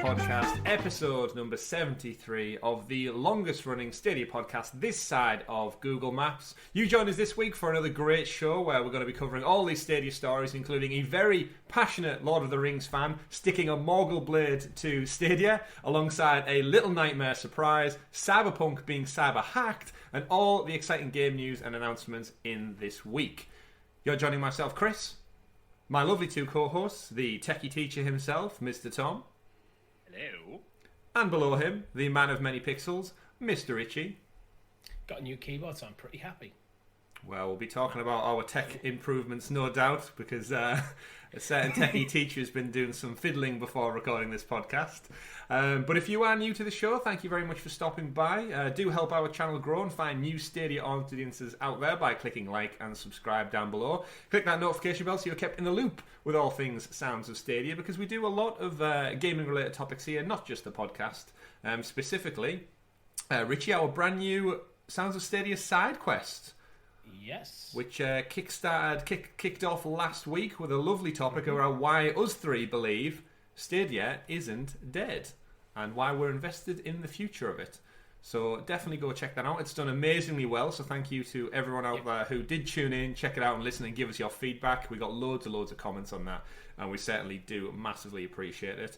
Podcast, episode number 73 of the longest running Stadia podcast this side of Google Maps. You join us this week for another great show where we're going to be covering all these Stadia stories, including a very passionate Lord of the Rings fan sticking a Morgul blade to Stadia, alongside a Little Nightmare surprise, Cyberpunk being cyber hacked, and all the exciting game news and announcements in this week. You're joining myself, Chris, my lovely two co-hosts, the techie teacher himself, Mr. Tom. Hello. And below him, the man of many pixels, Mr. Richie. Got a new keyboard, so I'm pretty happy. Well, we'll be talking about our tech improvements, no doubt, because a certain techie teacher has been doing some fiddling before recording this podcast. But if you are new to the show, thank you very much for stopping by. Do help our channel grow and find new Stadia audiences out there by clicking like and subscribe down below. Click that notification bell so you're kept in the loop with all things Sounds of Stadia, because we do a lot of gaming-related topics here, not just the podcast. Specifically, Richie, our brand new Sounds of Stadia side quest. Yes. Which kicked off last week with a lovely topic around why us three believe Stadia isn't dead and why we're invested in the future of it. So definitely go check that out. It's done amazingly well, so thank you to everyone out there who did tune in, check it out and listen and give us your feedback. We got loads of comments on that, and we certainly do massively appreciate it.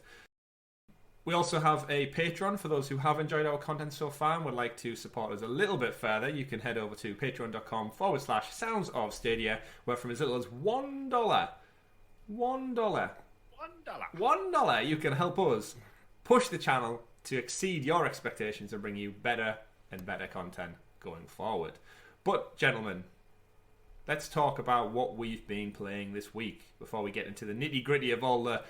We also have a Patreon for those who have enjoyed our content so far and would like to support us a little bit further. You can head over to patreon.com/Sounds of Stadia, where from as little as $1 you can help us push the channel to exceed your expectations and bring you better and better content going forward. But, gentlemen, let's talk about what we've been playing this week before we get into the nitty-gritty of all the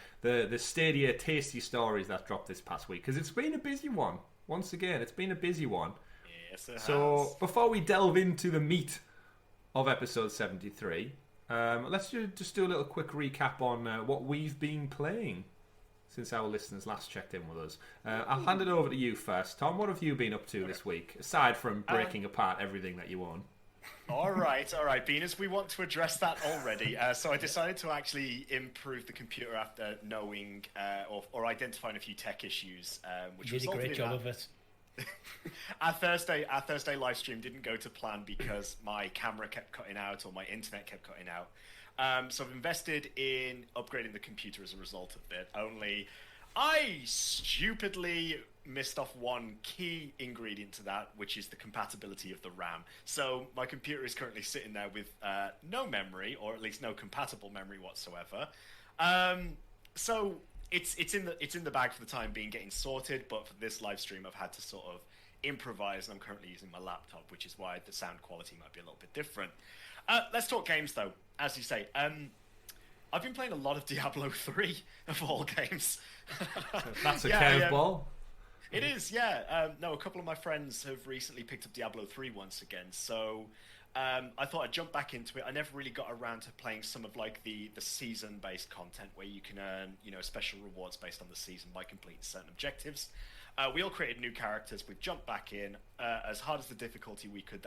Stadia tasty stories that dropped this past week. Because it's been a busy one. Once again, it's been a busy one. Yes, it has. Before we delve into the meat of episode 73, let's just do a little quick recap on what we've been playing since our listeners last checked in with us. I'll hand it over to you first. Tom, what have you been up to this week, aside from breaking apart everything that you own? All right, Venus, we want to address that already. So I decided to actually improve the computer after knowing or identifying a few tech issues. Which you did a great job of it. Our Thursday live stream didn't go to plan because my camera kept cutting out or my internet kept cutting out. So I've invested in upgrading the computer as a result of it. Only I stupidly missed off one key ingredient to that, which is the compatibility of the RAM. So my computer is currently sitting there with no memory, or at least no compatible memory whatsoever. So it's in the bag for the time being, getting sorted. But for this live stream, I've had to sort of improvise, and I'm currently using my laptop, which is why the sound quality might be a little bit different. Let's talk games, though. As you say, I've been playing a lot of Diablo 3 of all games. That's a curveball. It is, yeah. No, a couple of my friends have recently picked up Diablo 3 once again, so I thought I'd jump back into it. I never really got around to playing some of like the season-based content where you can earn special rewards based on the season by completing certain objectives. We all created new characters. We jumped back in as hard as the difficulty we could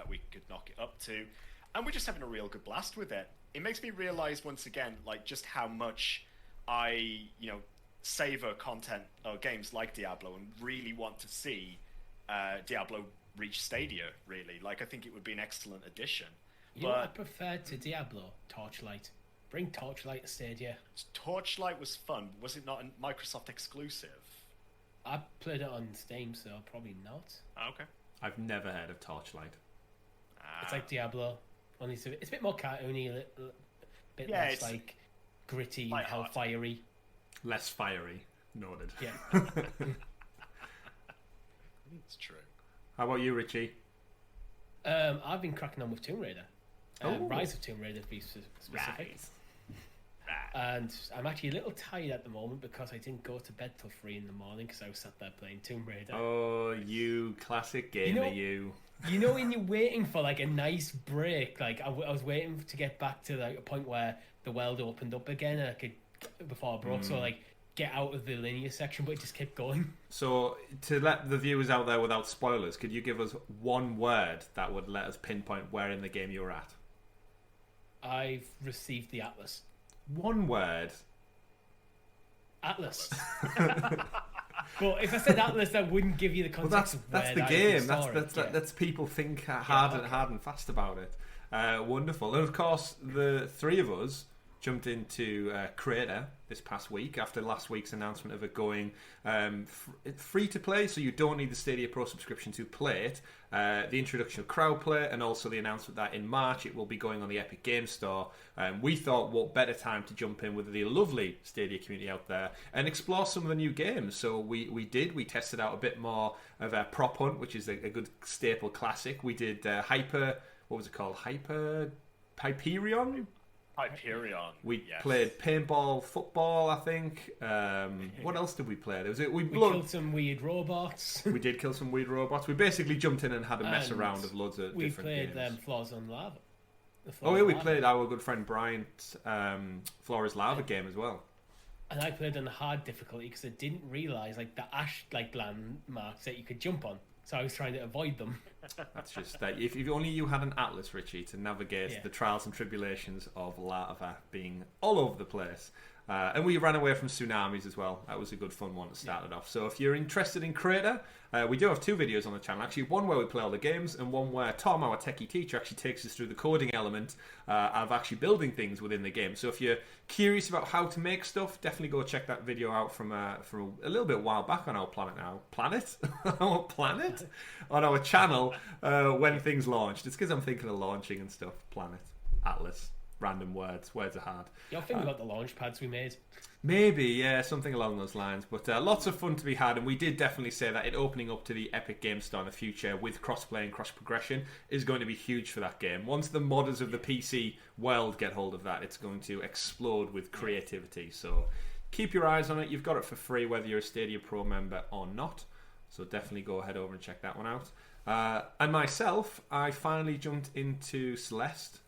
knock it up to, and we're just having a real good blast with it. It makes me realize once again like just how much I savor content or games like Diablo and really want to see Diablo reach Stadia, really. Like, I think it would be an excellent addition. You know what I prefer to Diablo? Torchlight. Bring Torchlight to Stadia. Torchlight was fun. Was it not a Microsoft exclusive? I played it on Steam, so probably not. Oh, okay. I've never heard of Torchlight. It's like Diablo. Only it's a bit more cartoony, a bit less like gritty, hellfire-y. Less fiery. Noted. Yeah. It's true. How about you, Richie? I've been cracking on with Tomb Raider. Rise of Tomb Raider, to be specific. And I'm actually a little tired at the moment because I didn't go to bed till 3 in the morning because I was sat there playing Tomb Raider. Oh, you classic gamer, you. You know when you're waiting for like a nice break, like I was waiting to get back to like a point where the world opened up again and I could, before I broke, so like get out of the linear section, but it just kept going. So to let the viewers out there without spoilers, could you give us one word that would let us pinpoint where in the game you're at? I've received the Atlas. One word. Atlas. But if I said Atlas, I wouldn't give you the Well, context that's of the where game. That's That's people think hard and fast about it. Wonderful. And of course, the three of us jumped into Creator this past week after last week's announcement of it going free to play, so you don't need the Stadia Pro subscription to play it. The introduction of crowdplay, and also the announcement that in March it will be going on the Epic Games Store. We thought, what better time to jump in with the lovely Stadia community out there and explore some of the new games. So we tested out a bit more of Prop Hunt, which is a good staple classic. We did what was it called? Hyperion? Hyperion. We played paintball football, I think. What else did we play? We killed some weird robots. We did kill some weird robots. We basically jumped in and had a mess around of loads of different games. We played Floors on Lava. We played our good friend Bryant's Flora's Lava game as well. And I played on hard difficulty because I didn't realise the ash landmarks that you could jump on. So I was trying to avoid them. That's just if only you had an atlas, Richie, to navigate the trials and tribulations of lava being all over the place. And we ran away from tsunamis as well. That was a good fun one to start it off. So if you're interested in Creator, we do have two videos on the channel. Actually, one where we play all the games, and one where Tom, our techie teacher, actually takes us through the coding element of actually building things within the game. So if you're curious about how to make stuff, definitely go check that video out from a little bit while back on our on our channel when things launched. It's because I'm thinking of launching and stuff. Planet, Atlas. Random words are hard. You're thinking about the launch pads we made? Maybe, yeah, something along those lines. But lots of fun to be had, and we did definitely say that it opening up to the Epic Games Store in the future with cross-play and cross-progression is going to be huge for that game. Once the modders of the PC world get hold of that, it's going to explode with creativity. So keep your eyes on it. You've got it for free whether you're a Stadia Pro member or not. So definitely go ahead over and check that one out. And myself, I finally jumped into Celeste.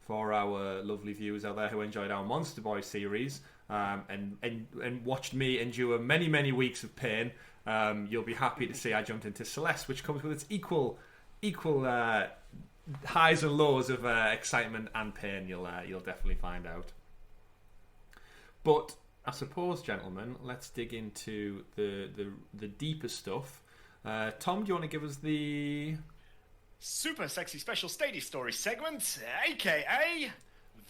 For our lovely viewers out there who enjoyed our Monster Boy series and watched me endure many, many weeks of pain, you'll be happy to see I jumped into Celeste, which comes with its equal highs and lows of excitement and pain. You'll definitely find out. But I suppose, gentlemen, let's dig into the deeper stuff. Tom, do you want to give us the super sexy special Stadia story segment, aka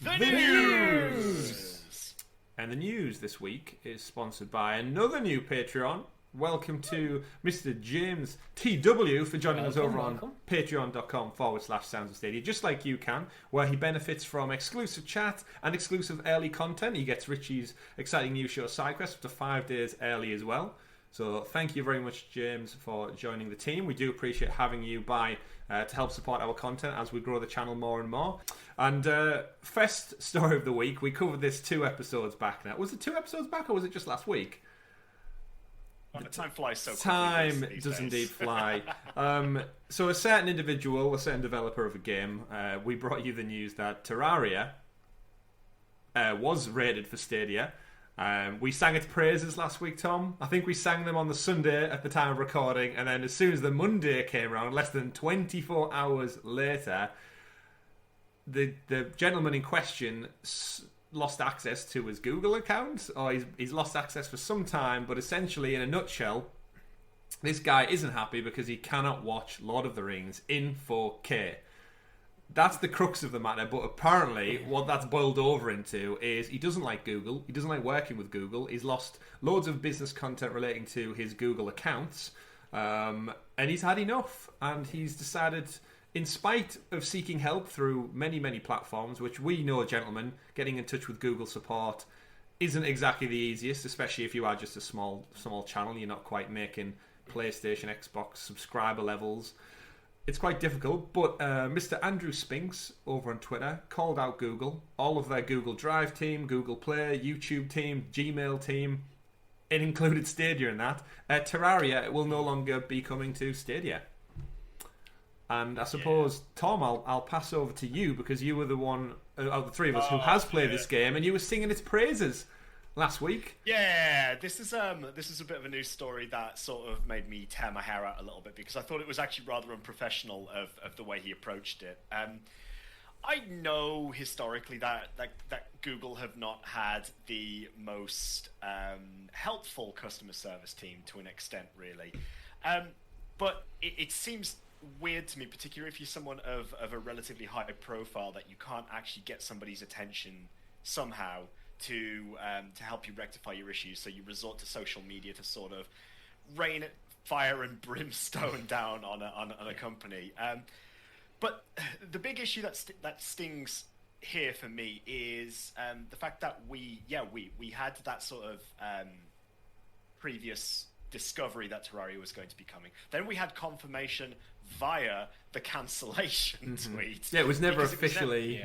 the news. And the news this week is sponsored by another new Patreon. Welcome to Mr. James TW for joining us over on patreon.com/Sounds of Stadia, just like you can, where he benefits from exclusive chat and exclusive early content. He gets Richie's exciting new show SideQuest up to 5 days early as well. So thank you very much, James, for joining the team. We do appreciate having you by to help support our content as we grow the channel more and more. And Fest Story of the Week, we covered this 2 episodes back now. Was it 2 episodes back or was it just last week? Time flies so quickly. Time does indeed fly. So a certain individual, a certain developer of a game, we brought you the news that Terraria was rated for Stadia. We sang its praises last week, Tom. I think we sang them on the Sunday at the time of recording, and then as soon as the Monday came around, less than 24 hours later, the gentleman in question lost access to his Google account, or he's lost access for some time, but essentially, in a nutshell, this guy isn't happy because he cannot watch Lord of the Rings in 4K. That's the crux of the matter, but apparently what that's boiled over into is he doesn't like Google, he doesn't like working with Google, he's lost loads of business content relating to his Google accounts, and he's had enough, and he's decided, in spite of seeking help through many, many platforms, which we know, gentlemen, getting in touch with Google support isn't exactly the easiest, especially if you are just a small channel, you're not quite making PlayStation, Xbox subscriber levels. It's quite difficult, but Mr. Andrew Spinks over on Twitter called out Google, all of their Google Drive team, Google Play, YouTube team, Gmail team. It included Stadia in that. Terraria will no longer be coming to Stadia. And I suppose, Tom, I'll pass over to you because you were the one out of the three of us who has played this game, and you were singing its praises last week. Yeah, this is a bit of a news story that sort of made me tear my hair out a little bit because I thought it was actually rather unprofessional of the way he approached it. I know historically that Google have not had the most helpful customer service team to an extent, really. But it seems weird to me, particularly if you're someone of a relatively high profile, that you can't actually get somebody's attention somehow to help you rectify your issues. So you resort to social media to sort of rain fire and brimstone down on a company. But the big issue that stings here for me is the fact that we had that sort of previous discovery that Terraria was going to be coming. Then we had confirmation via the cancellation tweet. Yeah, it was never officially.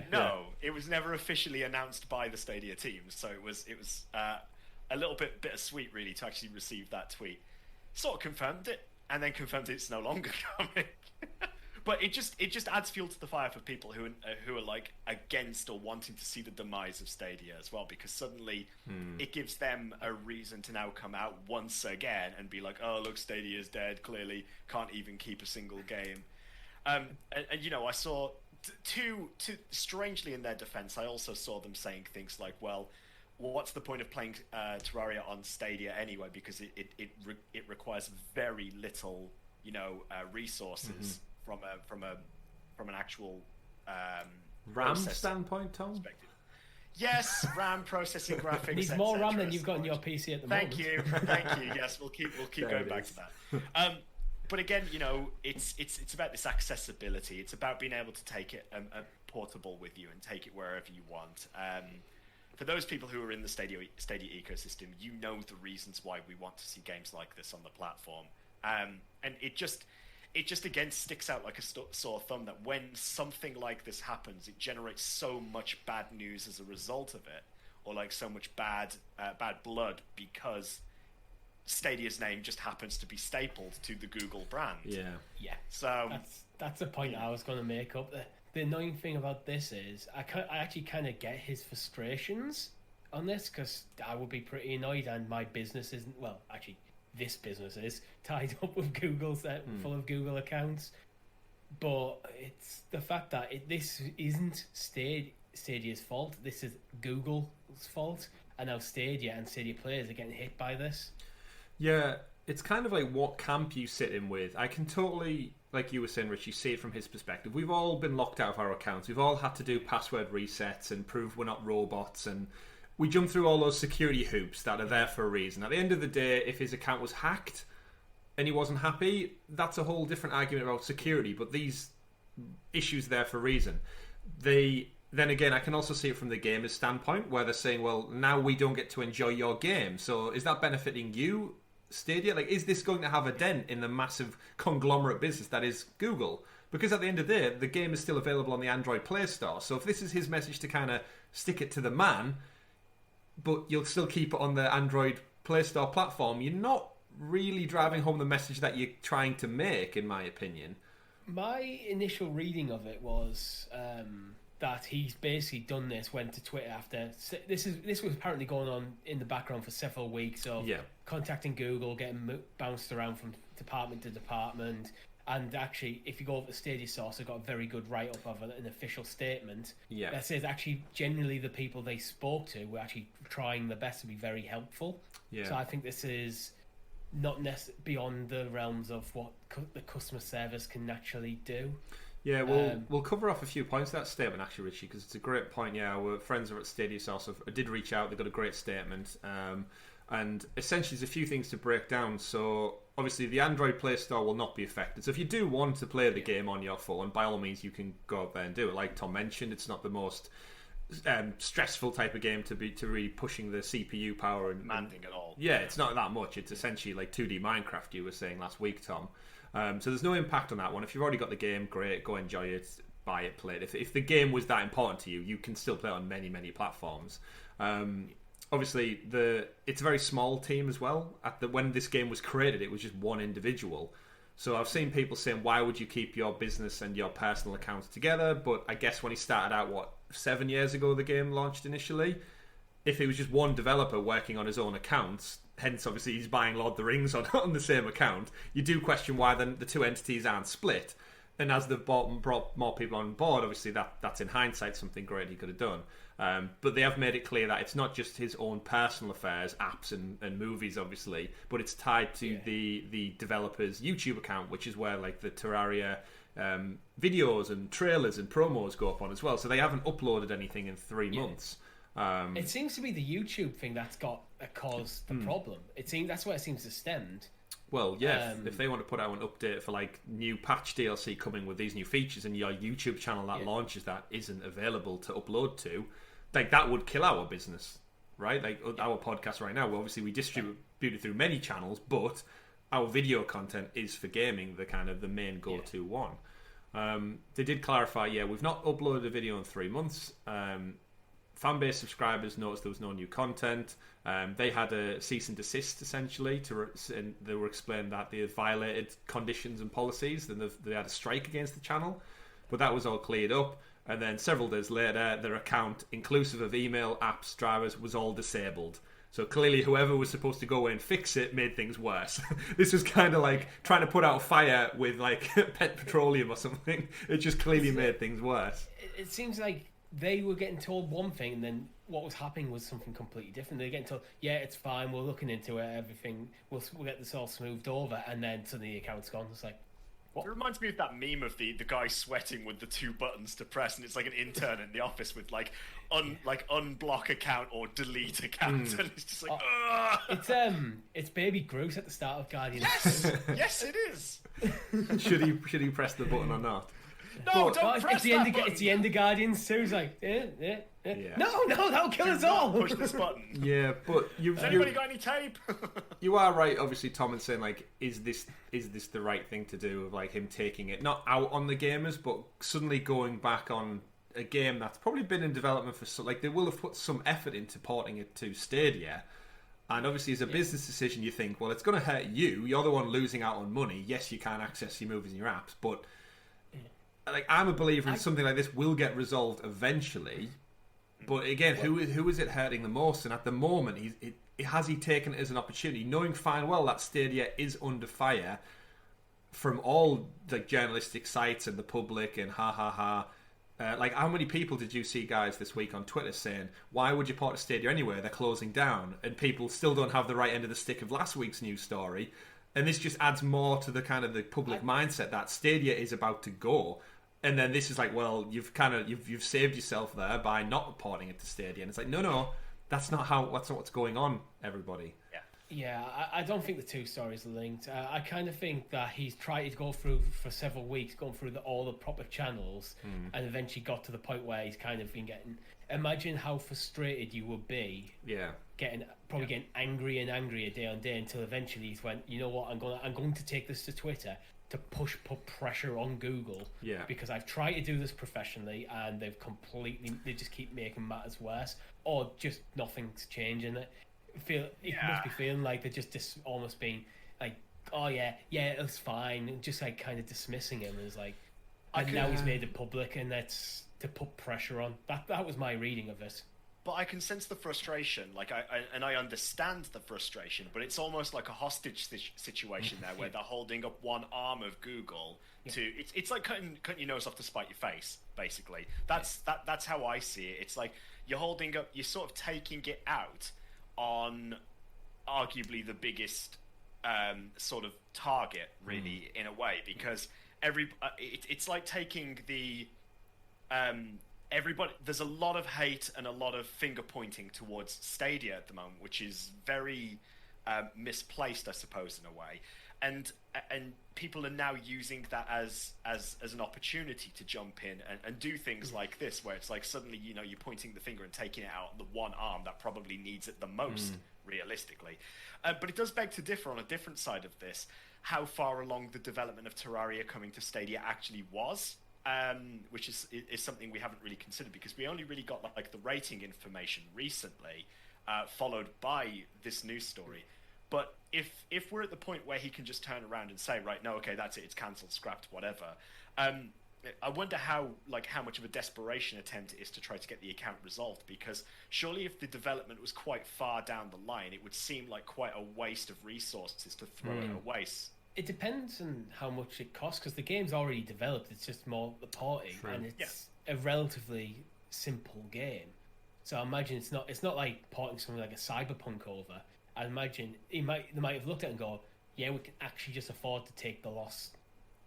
It was never officially announced by the Stadia team. So it was a little bit bittersweet, really, to actually receive that tweet. Sort of confirmed it, and then confirmed it's no longer coming. But it just adds fuel to the fire for people who are like against or wanting to see the demise of Stadia as well, because suddenly it gives them a reason to now come out once again and be like, oh look, Stadia's dead. Clearly can't even keep a single game. And you know, I saw two strangely in their defense, I also saw them saying things like, well, what's the point of playing Terraria on Stadia anyway? Because it requires very little, you know, resources. From an actual RAM standpoint, Tom? Perspective. Yes, RAM processing graphics. It needs more RAM than you've got on your PC at the moment. Thank you. Yes, we'll keep going back to that. But again, you know, it's about this accessibility. It's about being able to take it portable with you and take it wherever you want. For those people who are in the Stadia ecosystem, you know the reasons why we want to see games like this on the platform, and it just again sticks out like a sore thumb that when something like this happens, it generates so much bad news as a result of it, or like so much bad blood, because Stadia's name just happens to be stapled to the Google brand. Yeah. So that's the point I was going to make up. The annoying thing about this is I actually kind of get his frustrations on this, because I would be pretty annoyed, and my business isn't, well, actually, this business is tied up with Google, full of Google accounts. But it's the fact that this isn't Stadia's fault. This is Google's fault. And now Stadia and Stadia players are getting hit by this. Yeah, it's kind of like what camp you sit in with. I can totally, like you were saying, Richie, see it from his perspective. We've all been locked out of our accounts. We've all had to do password resets and prove we're not robots, and we jump through all those security hoops that are there for a reason. At the end of the day, if his account was hacked and he wasn't happy, that's a whole different argument about security, but these issues are there for a reason. Then again, I can also see it from the gamer's standpoint, where they're saying, well, now we don't get to enjoy your game. So is that benefiting you, Stadia? Like, is this going to have a dent in the massive conglomerate business that is Google? Because at the end of the day, the game is still available on the Android Play Store. So if this is his message to kind of stick it to the man, but you'll still keep it on the Android Play Store platform, you're not really driving home the message that you're trying to make, in my opinion. My initial reading of it was that he's basically done this, went to Twitter after... This was apparently going on in the background for several weeks of contacting Google, getting bounced around from department to department. And actually, if you go over to Stadia Source, they've got a very good write-up of an official statement that says actually generally the people they spoke to were actually trying their best to be very helpful. Yeah. So I think this is not beyond the realms of what the customer service can naturally do. Yeah, we'll cover off a few points of that statement, actually, Richie, because it's a great point. Yeah, our friends are at Stadia Source did reach out. They've got a great statement. And essentially, there's a few things to break down. So, obviously, the Android Play Store will not be affected. So, if you do want to play the game on your phone, by all means, you can go out there and do it. Like Tom mentioned, it's not the most stressful type of game to really pushing the CPU power and demanding at all. Yeah, it's not that much. It's essentially like 2D Minecraft. You were saying last week, Tom. So, there's no impact on that one. If you've already got the game, great. Go enjoy it, buy it, play it. If the game was that important to you, you can still play it on many, many platforms. Obviously, it's a very small team as well. When this game was created, it was just one individual. So I've seen people saying, why would you keep your business and your personal accounts together? But I guess when he started out, 7 years ago the game launched initially, if it was just one developer working on his own accounts, hence obviously he's buying Lord of the Rings on the same account, you do question why the two entities aren't split. And as they've brought more people on board, obviously that's in hindsight something great he could have done. But they have made it clear that it's not just his own personal affairs, apps and movies, obviously, but it's tied to the developer's YouTube account, which is where like the Terraria videos and trailers and promos go up on as well. So they haven't uploaded anything in 3 months. It seems to be the YouTube thing that's caused the problem. That's where it seems to stemmed. Well, yeah, if they want to put out an update for like new patch DLC coming with these new features and your YouTube channel that launches that isn't available to upload to, like that would kill our business, right? Like our podcast right now, obviously we distribute it through many channels, but our video content is for gaming, the main go-to one. They did clarify, we've not uploaded a video in 3 months. Fanbase subscribers noticed there was no new content. They had a cease and desist essentially, and they were explaining that they had violated conditions and policies. Then they had a strike against the channel, but that was all cleared up. And then several days later, their account, inclusive of email, apps, drivers, was all disabled. So clearly, whoever was supposed to go away and fix it made things worse. This was kind of like trying to put out a fire with like pet petroleum or something. It just clearly made things worse. It seems like they were getting told one thing, and then what was happening was something completely different. They're getting told, it's fine, we're looking into it, everything, we'll get this all smoothed over, and then suddenly the account's gone. It's like, what? It reminds me of that meme of the guy sweating with the 2 buttons to press, and it's like an intern in the office with like unblock account or delete account, and it's just like, it's Baby Groot at the start of Guardians. Yes, it is. Should he press the button or not? No, don't press that button. It's the end of Guardians too. It's like, no, that'll kill us all. Push this button. Yeah, but has anybody got any tape? You are right, obviously, Tom, in saying like, is this the right thing to do? Of like him taking it not out on the gamers, but suddenly going back on a game that's probably been in development for like they will have put some effort into porting it to Stadia. And obviously, as a business decision, you think, well, it's going to hurt you. You're the one losing out on money. Yes, you can't access your movies and your apps, but like I'm a believer in something like this will get resolved eventually. But again, who is it hurting the most? And at the moment, has he taken it as an opportunity, knowing fine well that Stadia is under fire from all like journalistic sites and the public and like how many people did you see, guys, this week on Twitter saying, why would you port to Stadia anyway? They're closing down, and people still don't have the right end of the stick of last week's news story. And this just adds more to the kind of the public mindset that Stadia is about to go. And then this is like, well, you've saved yourself there by not porting it to Stadia. And it's like, no, that's not what's going on, everybody. Yeah, I don't think the two stories are linked. I kind of think that he's tried to go through for several weeks, going through all the proper channels, and eventually got to the point where he's kind of been getting. Imagine how frustrated you would be. Yeah. Getting angrier and angrier day on day until eventually he's went, you know what, I'm going to take this to Twitter to put pressure on Google. Yeah. Because I've tried to do this professionally and they just keep making matters worse, or just nothing's changing it. Must be feeling like they're just almost being like, oh yeah, it's fine, and just like kind of dismissing him as like, and now he's made it public, and that's to put pressure on. That was my reading of it. But I can sense the frustration, like I understand the frustration, but it's almost like a hostage situation there, where they're holding up one arm of Google to. It's like cutting your nose off to spite your face, basically. That's how I see it. It's like you're sort of taking it out on arguably the biggest sort of target, really, in a way, because it's like taking the everybody. There's a lot of hate and a lot of finger pointing towards Stadia at the moment, which is very misplaced, I suppose, in a way, and people are now using that as an opportunity to jump in and do things like this, where it's like suddenly, you know, you're pointing the finger and taking it out the one arm that probably needs it the most, realistically. But it does beg to differ on a different side of this, how far along the development of Terraria coming to Stadia actually was, which is something we haven't really considered, because we only really got like the rating information recently, followed by this news story. But if we're at the point where he can just turn around and say, right, no, okay, that's it, it's cancelled, scrapped, whatever, I wonder how much of a desperation attempt it is to try to get the account resolved, because surely if the development was quite far down the line, it would seem like quite a waste of resources to throw it away it depends on how much it costs because the game's already developed. It's just more the porting, and it's a relatively simple game. So I imagine it's not like porting something like a Cyberpunk over. I imagine they might have looked at it and go, yeah, we can actually just afford to take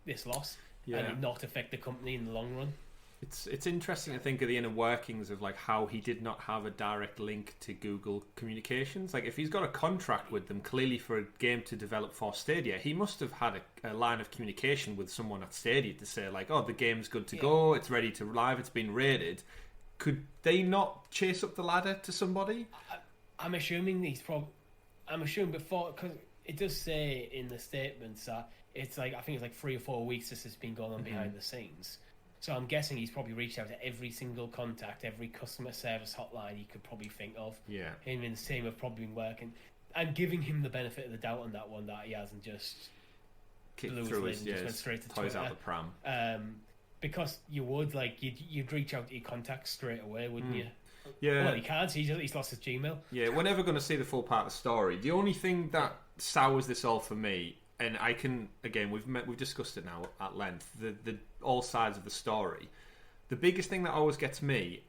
this loss, and it not affect the company in the long run. It's interesting to think of the inner workings of like how he did not have a direct link to Google Communications. Like if he's got a contract with them clearly for a game to develop for Stadia, he must have had a line of communication with someone at Stadia to say like, oh, the game's good to go, it's ready to live, it's been rated. Could they not chase up the ladder to somebody? I'm assuming I'm assuming before, because it does say in the statements that it's like, I think it's like 3 or 4 weeks this has been going on behind the scenes. So I'm guessing he's probably reached out to every single contact, every customer service hotline he could probably think of. Yeah. Him and his team have probably been working. I'm giving him the benefit of the doubt on that one, that he hasn't just kicked through his just went straight to toys Twitter. Out the pram. Because you would, like, you'd reach out to your contacts straight away, wouldn't you? Yeah. Well, he can't. He's lost his Gmail. Yeah, we're never going to see the full part of the story. The only thing that sours this all for me, and I can, again, we've discussed it now at length, the all sides of the story. The biggest thing that always gets me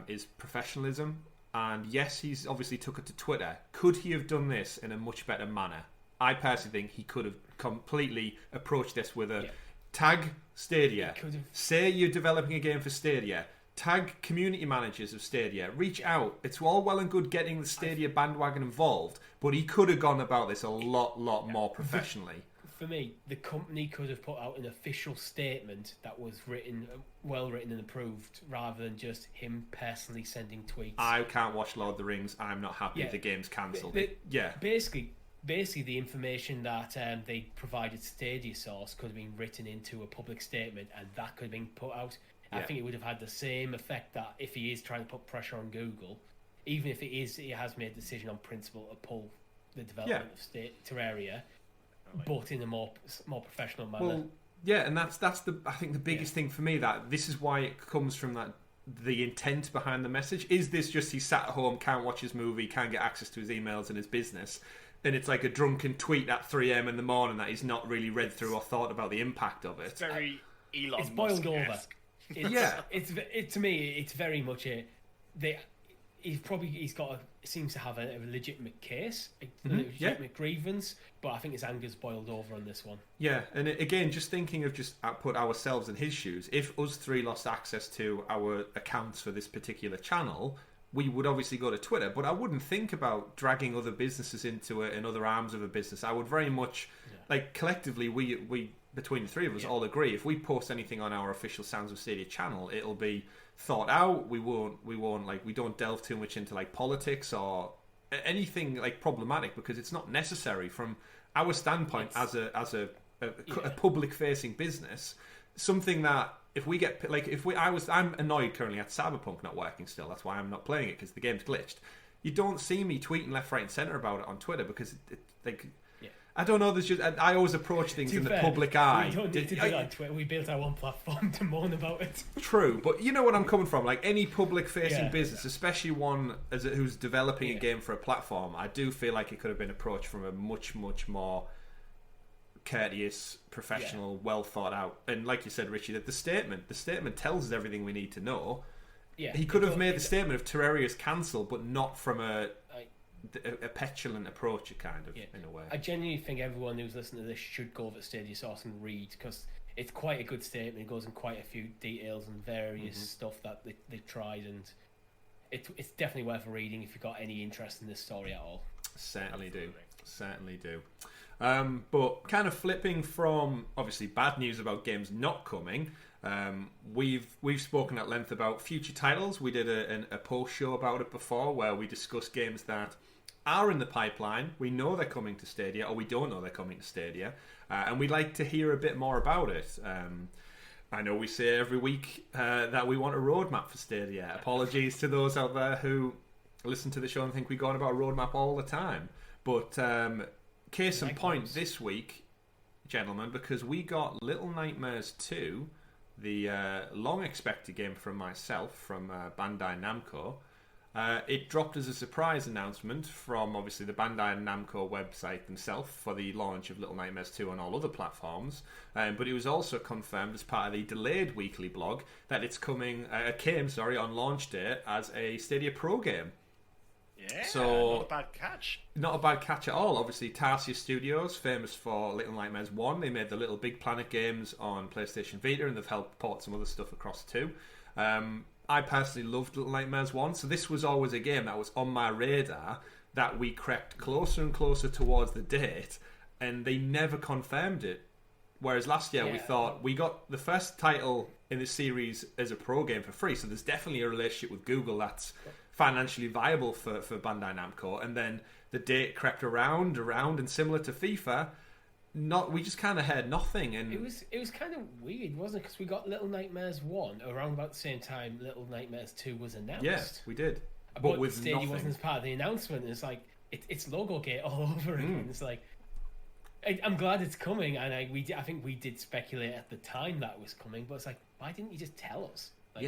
is professionalism. And yes, he's obviously took it to Twitter. Could he have done this in a much better manner? I personally think he could have completely approached this with a tag Stadia. Say you're developing a game for Stadia. Tag community managers of Stadia. Reach out. It's all well and good getting the Stadia bandwagon involved, but he could have gone about this a lot more professionally. For me, the company could have put out an official statement that was well written and approved, rather than just him personally sending tweets. I can't watch Lord of the Rings. I'm not happy the game's cancelled. Basically, the information that they provided Stadia source could have been written into a public statement, and that could have been put out. I think it would have had the same effect that if he is trying to put pressure on Google, even if he has made a decision on principle to pull the development of Terraria, but in a more professional manner. Well, yeah, and that's I think the biggest thing for me, that this is why it comes from that. The intent behind the message is this: just he sat at home, can't watch his movie, can't get access to his emails and his business, and it's like a drunken tweet at 3 a.m. in the morning that he's not really read through or thought about the impact of it. It's very Elon It's boiled over. Musk-esque. To me, it's very much seems to have a legitimate case, a legitimate grievance, but I think his anger's boiled over on this one. Yeah, and again, just thinking of put ourselves in his shoes. If us three lost access to our accounts for this particular channel, we would obviously go to Twitter, but I wouldn't think about dragging other businesses into it and other arms of a business. I would very much, like, collectively, we between the three of us all agree, if we post anything on our official Sounds of Stadia channel, it'll be thought out. We don't delve too much into like politics or anything like problematic, because it's not necessary from our standpoint as a public facing business. Something that if we get I'm annoyed currently at Cyberpunk not working still. That's why I'm not playing it, because the game's glitched. You don't see me tweeting left, right, and center about it on Twitter, because I don't know. I always approach things in the public eye. We don't need to do that on Twitter. We built our own platform to moan about it. True, but you know what I'm coming from. Like any public-facing business, especially one who's developing a game for a platform, I do feel like it could have been approached from a much more courteous, professional, well thought out. And like you said, Richie, that the statement tells us everything we need to know. Yeah, he could have made the statement of Terraria's cancelled, but not from a petulant approach, kind of, in a way. I genuinely think everyone who's listening to this should go over to Stadia Source and read, because it's quite a good statement. It goes in quite a few details and various stuff that they tried, and it's definitely worth reading if you've got any interest in this story at all. Certainly do. But kind of flipping from obviously bad news about games not coming, we've spoken at length about future titles. We did a post show about it before, where we discussed games that are in the pipeline. We know they're coming to Stadia, or we don't know they're coming to Stadia, and we'd like to hear a bit more about it. I know we say every week that we want a roadmap for Stadia. Apologies to those out there who listen to the show and think we go on about a roadmap all the time. But case in point this week, gentlemen, because we got Little Nightmares 2, the long-expected game from myself, from Bandai Namco. It dropped as a surprise announcement from obviously the Bandai Namco website themselves for the launch of Little Nightmares 2 on all other platforms. But it was also confirmed as part of the delayed weekly blog that it came on launch day as a Stadia Pro game. Yeah, so, not a bad catch. Not a bad catch at all. Obviously, Tarsier Studios, famous for Little Nightmares 1. They made the Little Big Planet games on PlayStation Vita, and they've helped port some other stuff across too. I personally loved Little Nightmares 1, so this was always a game that was on my radar that we crept closer and closer towards the date, and they never confirmed it. Whereas last year we thought we got the first title in the series as a pro game for free, so there's definitely a relationship with Google that's financially viable for Bandai Namco, and then the date crept around, and similar to FIFA, we just kind of heard nothing. And it was kind of weird, wasn't it? Because we got Little Nightmares 1 around about the same time Little Nightmares 2 was announced. Yes, we did. But with Stadia wasn't as part of the announcement. It's like it's logo gate all over again. It's like I'm glad it's coming, and I think we did speculate at the time that it was coming. But it's like, why didn't you just tell us? Like,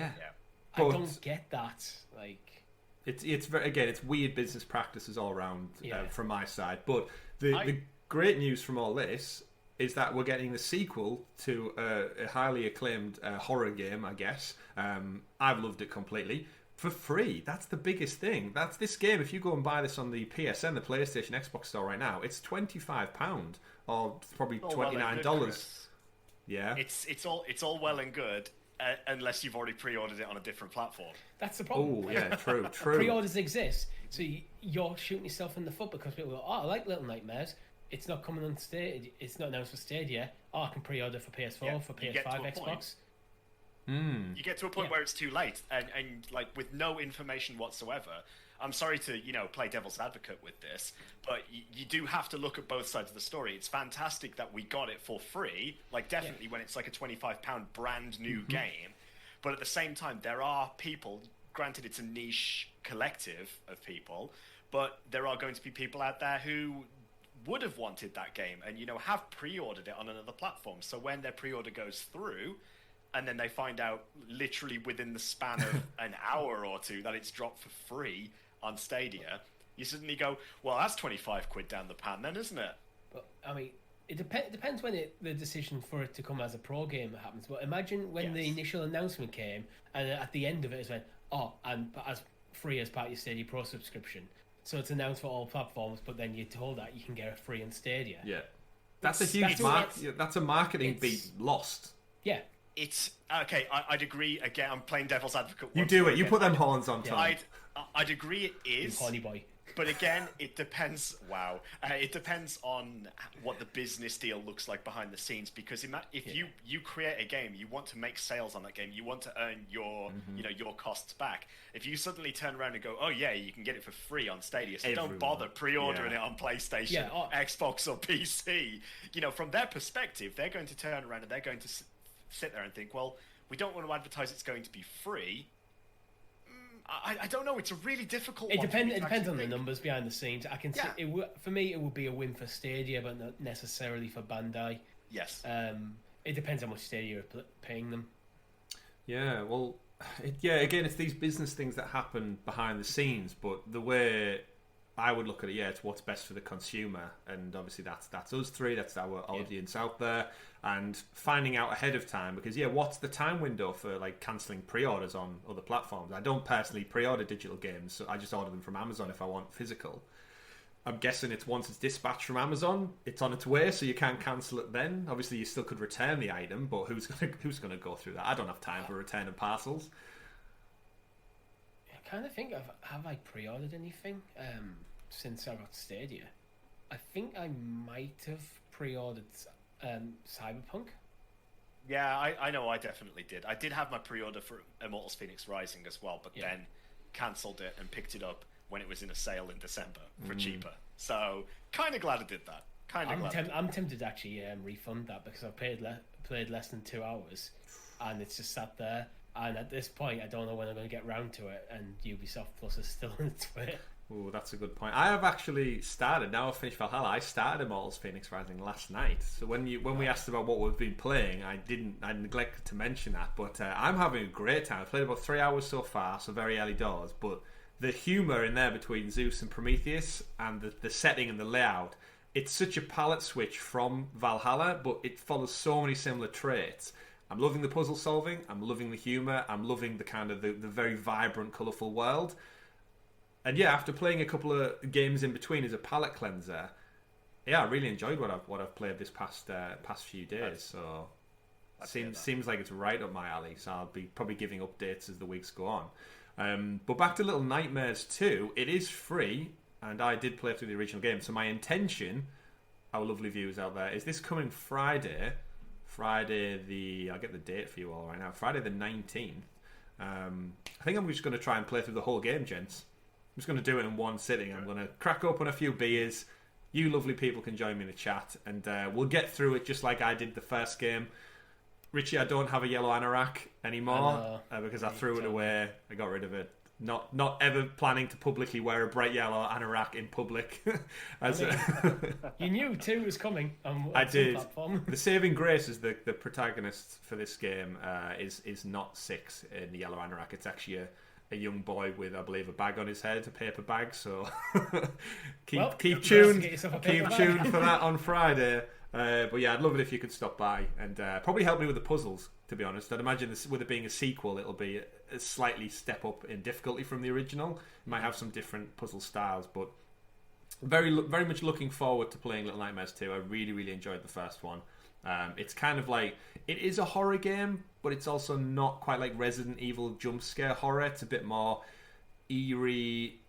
I don't get that. Like, it's very, again, it's weird business practices all around from my side. But the great news from all this is that we're getting the sequel to a highly acclaimed horror game, I guess. I've loved it completely. For free. That's the biggest thing. That's this game. If you go and buy this on the PSN, the PlayStation Xbox store right now, it's £25 or probably $29. Yeah. It's all well and good unless you've already pre-ordered it on a different platform. That's the problem. Oh, yeah, true. Pre-orders exist, so you're shooting yourself in the foot because people go, I like Little Nightmares. It's not coming on Stadia. It's not announced for Stadia. I can pre-order for PS4, for PS5, Xbox. You get to a point where it's too late, and like with no information whatsoever. I'm sorry to play devil's advocate with this, but you do have to look at both sides of the story. It's fantastic that we got it for free, like definitely when it's like a £25 brand new game, but at the same time there are people. Granted, it's a niche collective of people, but there are going to be people out there who would have wanted that game and have pre-ordered it on another platform. So when their pre-order goes through, and then they find out literally within the span of an hour or two that it's dropped for free on Stadia, you suddenly go, well, that's £25 down the pan then, isn't it? But, I mean, it depends when the decision for it to come as a pro game happens. But imagine when the initial announcement came, and at the end of it, it's like, and as free as part of your Stadia Pro subscription. So it's announced for all platforms, but then you're told that you can get it free on Stadia. Yeah. That's a huge that's a marketing beat lost. Yeah. It's okay. I'd agree. Again, I'm playing devil's advocate. You do it. You put them horns on time. I'd agree. It is, horny boy. But again, it depends. Wow, it depends on what the business deal looks like behind the scenes. Because if you create a game, you want to make sales on that game. You want to earn your your costs back. If you suddenly turn around and go, oh yeah, you can get it for free on Stadia, so don't bother pre-ordering it on PlayStation, Xbox, or PC. From their perspective, they're going to turn around and they're going to sit there and think, well, we don't want to advertise it's going to be free. I don't know. It's a really difficult one. It depends on the numbers behind the scenes. I can see for me, it would be a win for Stadia, but not necessarily for Bandai. Yes. It depends how much Stadia are paying them. Yeah. Well, again, it's these business things that happen behind the scenes, but the way I would look at it, it's what's best for the consumer, and obviously that's us three, that's our audience out there, and finding out ahead of time, because what's the time window for like cancelling pre-orders on other platforms? I don't personally pre-order digital games, so I just order them from Amazon if I want physical. I'm guessing it's once it's dispatched from Amazon, it's on its way, so you can't cancel it then. Obviously, you still could return the item, but who's gonna go through that? I don't have time for returning parcels. I kind of think have I pre-ordered anything since I got Stadia? I think I might have pre-ordered Cyberpunk. Yeah, I know I definitely did. I did have my pre-order for Immortals Phoenix Rising as well, but then cancelled it and picked it up when it was in a sale in December for cheaper. So kind of glad I did that. I'm tempted to actually refund that because I've played less than 2 hours, and it's just sat there. And at this point, I don't know when I'm going to get round to it, and Ubisoft Plus is still on its way. Oh, that's a good point. I have actually started. Now I've finished Valhalla. I started Immortals Phoenix Rising last night. So when we asked about what we've been playing, I neglected to mention that. But I'm having a great time. I've played about 3 hours so far, so very early doors. But the humor in there between Zeus and Prometheus, and the setting and the layout. It's such a palette switch from Valhalla, but it follows so many similar traits. I'm loving the puzzle solving. I'm loving the humor. I'm loving the kind of the very vibrant, colourful world. And yeah, after playing a couple of games in between as a palette cleanser, yeah, I really enjoyed what I've played this past few days. So seems like it's right up my alley. So I'll be probably giving updates as the weeks go on. But back to Little Nightmares 2, it is free, and I did play through the original game. So my intention, our lovely viewers out there, is this coming Friday. I'll get the date for you all right now. Friday the 19th. I think I'm just going to try and play through the whole game, gents. I'm just going to do it in one sitting. I'm going to crack open a few beers. You lovely people can join me in the chat, and we'll get through it just like I did the first game. Richie, I don't have a yellow anorak anymore because I threw it away. I got rid of it. Not ever planning to publicly wear a bright yellow anorak in public. You knew 2 was coming on I did. Platform. The saving grace is the protagonist for this game is not 6 in the yellow anorak. It's actually a young boy with, I believe, a bag on his head, a paper bag. So keep tuned for that on Friday. But yeah, I'd love it if you could stop by and probably help me with the puzzles, to be honest. I'd imagine this, with it being a sequel, it'll be a slightly step up in difficulty from the original. It might have some different puzzle styles, but very much looking forward to playing Little Nightmares 2. I really, really enjoyed the first one. It's kind of like, it is a horror game, but it's also not quite like Resident Evil jump scare horror. It's a bit more eerie,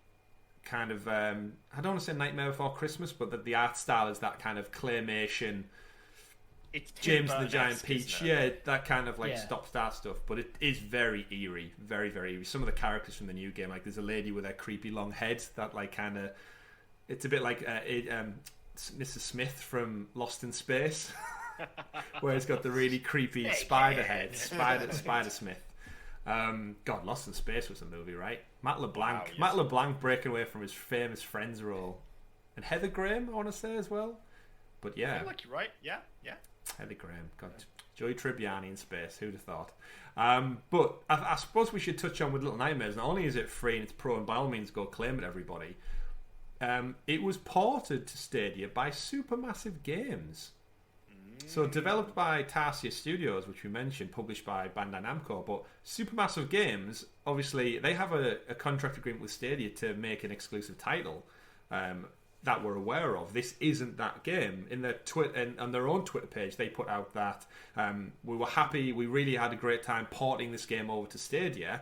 kind of I don't want to say Nightmare Before Christmas, but the art style is that kind of claymation, it's James and the Giant Peach, that kind of like stop-start stuff. But it is very eerie, very, very eerie. Some of the characters from the new game, like there's a lady with a creepy long head that like kind of, it's a bit like Mrs. Smith from Lost in Space, where it's got the really creepy spider head, Spider Smith. God, Lost in Space was a movie, right? Matt LeBlanc. Wow, yes. Matt LeBlanc breaking away from his famous Friends role. And Heather Graham, I want to say, as well. But yeah. I feel like you're right. Yeah. Heather Graham. God, Joey Tribbiani in space. Who'd have thought? But I suppose we should touch on with Little Nightmares. Not only is it free and it's pro, and by all means go claim it, everybody. It was ported to Stadia by Supermassive Games. So developed by Tarsier Studios, which we mentioned, published by Bandai Namco, but Supermassive Games, obviously, they have a contract agreement with Stadia to make an exclusive title that we're aware of. This isn't that game. In their on their own Twitter page, they put out that we were happy, we really had a great time porting this game over to Stadia.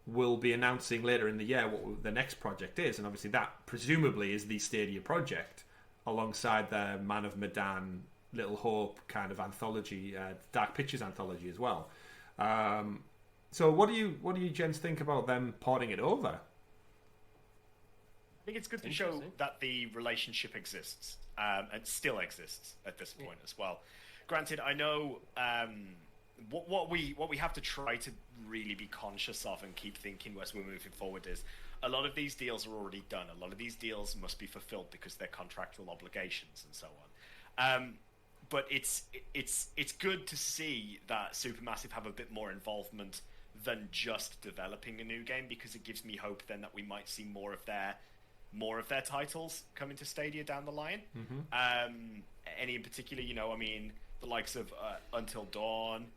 We'll be announcing later in the year what the next project is, and obviously that presumably is the Stadia project, alongside the Man of Medan, Little Hope kind of anthology, Dark Pictures anthology as well. So what do you gents think about them porting it over? I think it's good to show that the relationship exists, and still exists at this point as well. Granted, I know what we have to try to really be conscious of and keep thinking as we're moving forward is a lot of these deals are already done. A lot of these deals must be fulfilled because they're contractual obligations and so on. But it's good to see that Supermassive have a bit more involvement than just developing a new game, because it gives me hope then that we might see more of their titles coming to Stadia down the line. Mm-hmm. Any in particular, the likes of Until Dawn,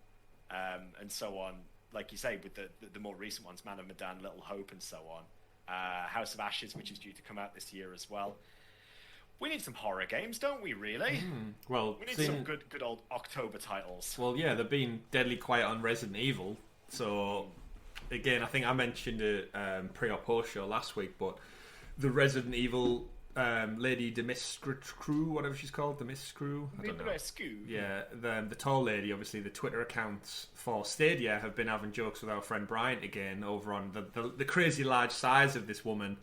and so on. Like you say, with the more recent ones, Man of Medan, Little Hope, and so on. House of Ashes, which is due to come out this year as well. We need some horror games, don't we, really? Well, we need some good old October titles. Well, yeah, they've been deadly quiet on Resident Evil. So, again, I think I mentioned it pre or post show last week, but the Resident Evil lady Demiscrew, whatever she's called, Demiscrew? I don't know. Yeah, the tall lady, obviously, the Twitter accounts for Stadia have been having jokes with our friend Bryant again over on the crazy large size of this woman.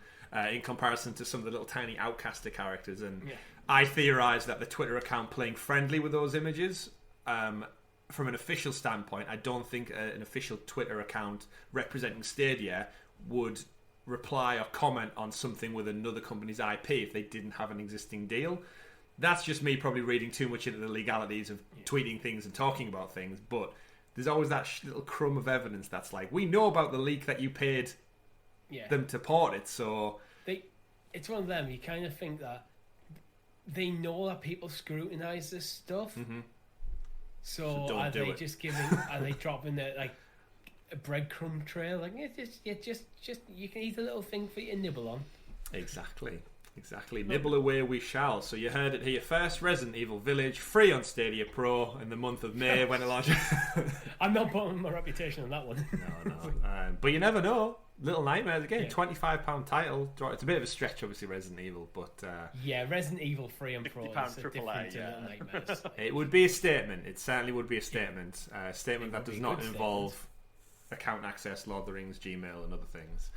In comparison to some of the little tiny Outcaster characters, and I theorise that the Twitter account playing friendly with those images, from an official standpoint, I don't think an official Twitter account representing Stadia would reply or comment on something with another company's IP if they didn't have an existing deal. That's just me probably reading too much into the legalities of tweeting things and talking about things, but there's always that little crumb of evidence that's like, we know about the leak that you paid them to port it. So it's one of them. You kind of think that they know that people scrutinize this stuff. So are they just giving? Are they dropping a breadcrumb trail? Like just you can eat a little thing for you to nibble on. Exactly. Nibble away we shall. So you heard it here first. Resident Evil Village free on Stadia Pro in the month of May when it launches. I'm not putting my reputation on that one. No. But you never know. Little Nightmares again. £25 title. It's a bit of a stretch, obviously, Resident Evil, but Resident Evil free and Pro is triple different A, to Little Nightmares. It would be a statement. It certainly would be a statement. A statement that does not involve account access, Lord of the Rings, Gmail, and other things.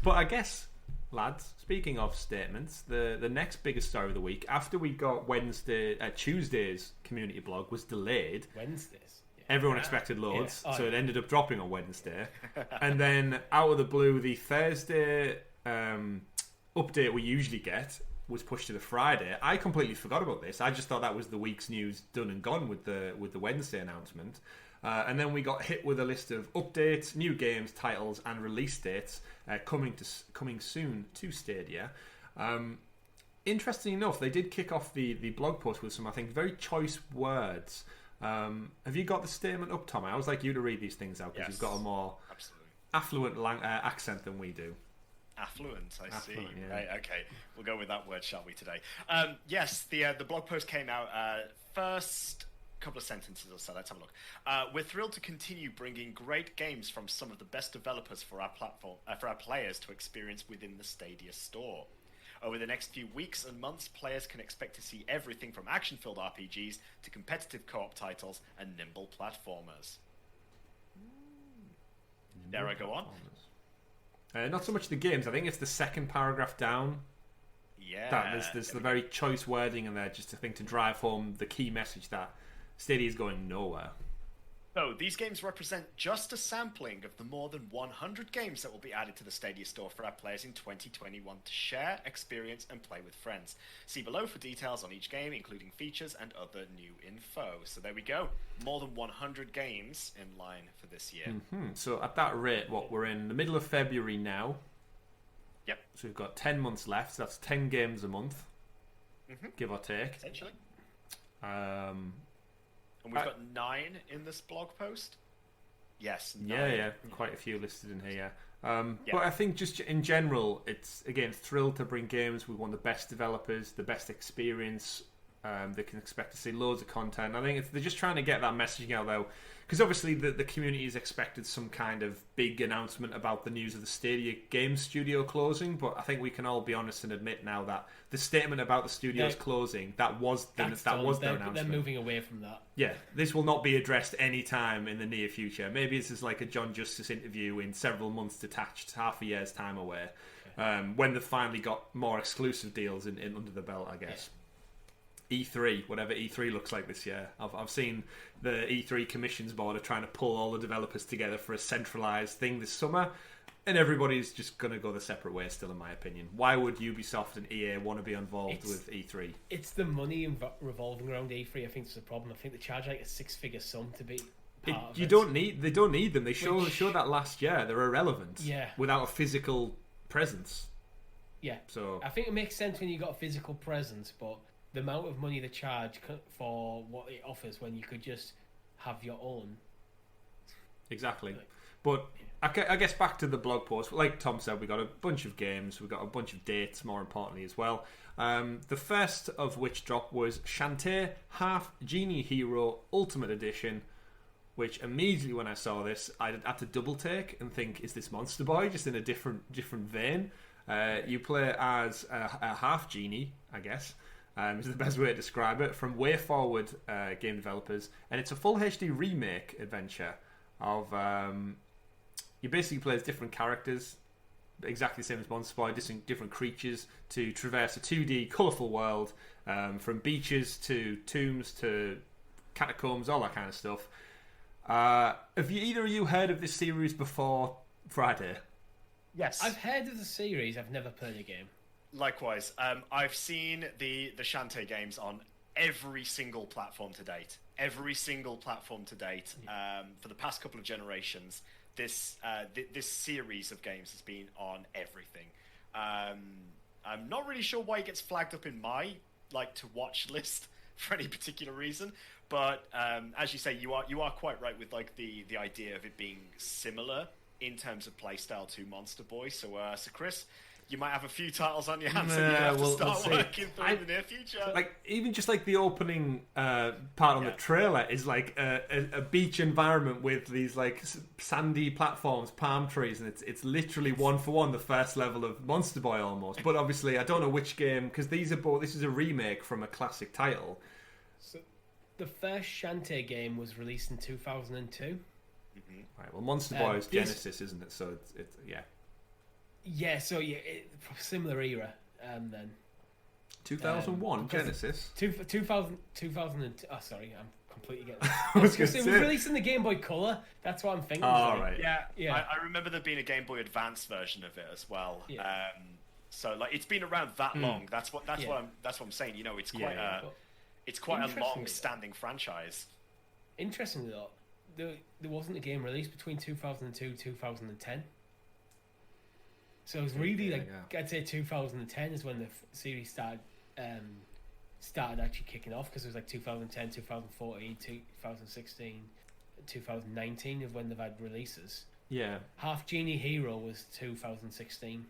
But I guess, lads, speaking of statements, the next biggest story of the week, after we got Tuesday's community blog was delayed. Wednesdays. Everyone expected loads, so it ended up dropping on Wednesday. And then, out of the blue, the Thursday update we usually get was pushed to the Friday. I completely forgot about this. I just thought that was the week's news done and gone with the Wednesday announcement. And then we got hit with a list of updates, new games, titles, and release dates coming soon to Stadia. Interestingly enough, they did kick off the blog post with some, I think, very choice words. Have you got the statement up, Tom? I always like you to read these things out because you've got a more affluent accent than we do. Affluent, I see. Yeah. Right, okay, we'll go with that word, shall we, today? Yes, the blog post came out. First couple of sentences or so, let's have a look. We're thrilled to continue bringing great games from some of the best developers for our platform, for our players to experience within the Stadia store. Over the next few weeks and months, players can expect to see everything from action-filled RPGs to competitive co-op titles and nimble platformers. Dare I go on? Not so much the games. I think it's the second paragraph down. Yeah. There's the very choice wording in there, just to drive home the key message that Stadia is going nowhere. So, these games represent just a sampling of the more than 100 games that will be added to the Stadia store for our players in 2021 to share, experience, and play with friends. See below for details on each game, including features and other new info. So there we go. More than 100 games in line for this year. So at that rate, we're in the middle of February now. Yep. So we've got 10 months left. So that's 10 games a month, give or take. Essentially. And we've got 9 in this blog post. Yes. 9. Yeah, quite a few listed in here. But I think just in general, it's again thrilled to bring games. We want the best developers, the best experience. They can expect to see loads of content. I think they're just trying to get that messaging out though, because obviously the community has expected some kind of big announcement about the news of the Stadia Game Studio closing. But I think we can all be honest and admit now that the statement about the studio's closing that was their announcement. They're moving away from that. Yeah, this will not be addressed any time in the near future. Maybe this is like a John Justice interview in several months detached, half a year's time away, when they've finally got more exclusive deals in under the belt, I guess. E3, whatever E3 looks like this year. I've seen the E3 commissions board are trying to pull all the developers together for a centralised thing this summer, and everybody's just going to go the separate way still, in my opinion. Why would Ubisoft and EA want to be involved with E3? It's the money revolving around E3, I think, is the problem. I think they charge like a six-figure sum to be part of it. They don't need them. They showed that last year. They're irrelevant without a physical presence. Yeah. So I think it makes sense when you got a physical presence, but the amount of money they charge for what it offers when you could just have your own. Exactly. But I guess back to the blog post, like Tom said, we got a bunch of games, we got a bunch of dates, more importantly as well. The first of which dropped was Shantae Half Genie Hero Ultimate Edition, which immediately when I saw this, I had to double take and think, is this Monster Boy just in a different vein? You play as a half genie, I guess. Is the best way to describe it, from Way Forward game developers, and it's a full HD remake adventure of you basically play as different characters, exactly the same as Monster Boy, different creatures to traverse a 2D colourful world, from beaches to tombs to catacombs, all that kind of stuff. Have either of you heard of this series before Friday? Yes, I've heard of the series. I've never played a game. Likewise, I've seen the Shantae games on every single platform to date. For the past couple of generations, this this series of games has been on everything. I'm not really sure why it gets flagged up in my to watch list for any particular reason, but as you say, you are quite right with the idea of it being similar in terms of playstyle to Monster Boy. So Chris, you might have a few titles on your hands and you have to start working through in the near future. Even just the opening part on the trailer is a beach environment with these sandy platforms, palm trees, and it's literally one for one the first level of Monster Boy almost. But obviously, I don't know which game, because this is a remake from a classic title. So the first Shantae game was released in 2002. Mm-hmm. Right. Well, Monster Boy is Genesis, isn't it? So it's yeah. Yeah, so similar era, then. 2001 Genesis. 2000. Oh, sorry, I'm completely getting. I was going it to was say. released in the Game Boy Color. That's what I'm thinking. Oh, right. Yeah. I remember there being a Game Boy Advance version of it as well. Yeah. So it's been around that long. That's what I'm saying. It's quite a long-standing franchise. Interestingly, though, there wasn't a game released between 2002 and 2010. So it was really I'd say 2010 is when the series started actually kicking off, because it was 2010, 2014, 2016, 2019 of when they've had releases. Yeah. Half Genie Hero was 2016.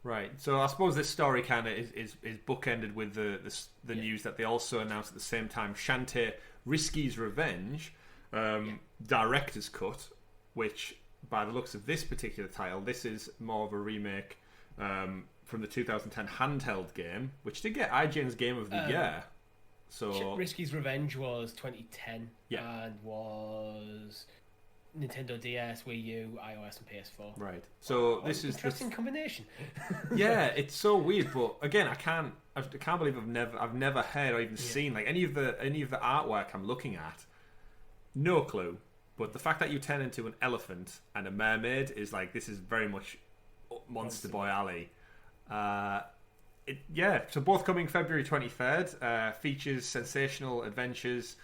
Right. So I suppose this story kind of is bookended with the news that they also announced at the same time Shantae Risky's Revenge director's cut, which, by the looks of this particular title, this is more of a remake from the 2010 handheld game, which did get IGN's Game of the Year. So Risky's Revenge was 2010 Yeah. and was Nintendo DS, Wii U, iOS, and PS4. Right. So this is interesting combination. Yeah, it's so weird, but again, I can't believe I've never heard or even seen any of the artwork I'm looking at. No clue. But the fact that you turn into an elephant and a mermaid is this is very much Monster Boy alley. So both coming February 23rd. Features sensational adventures,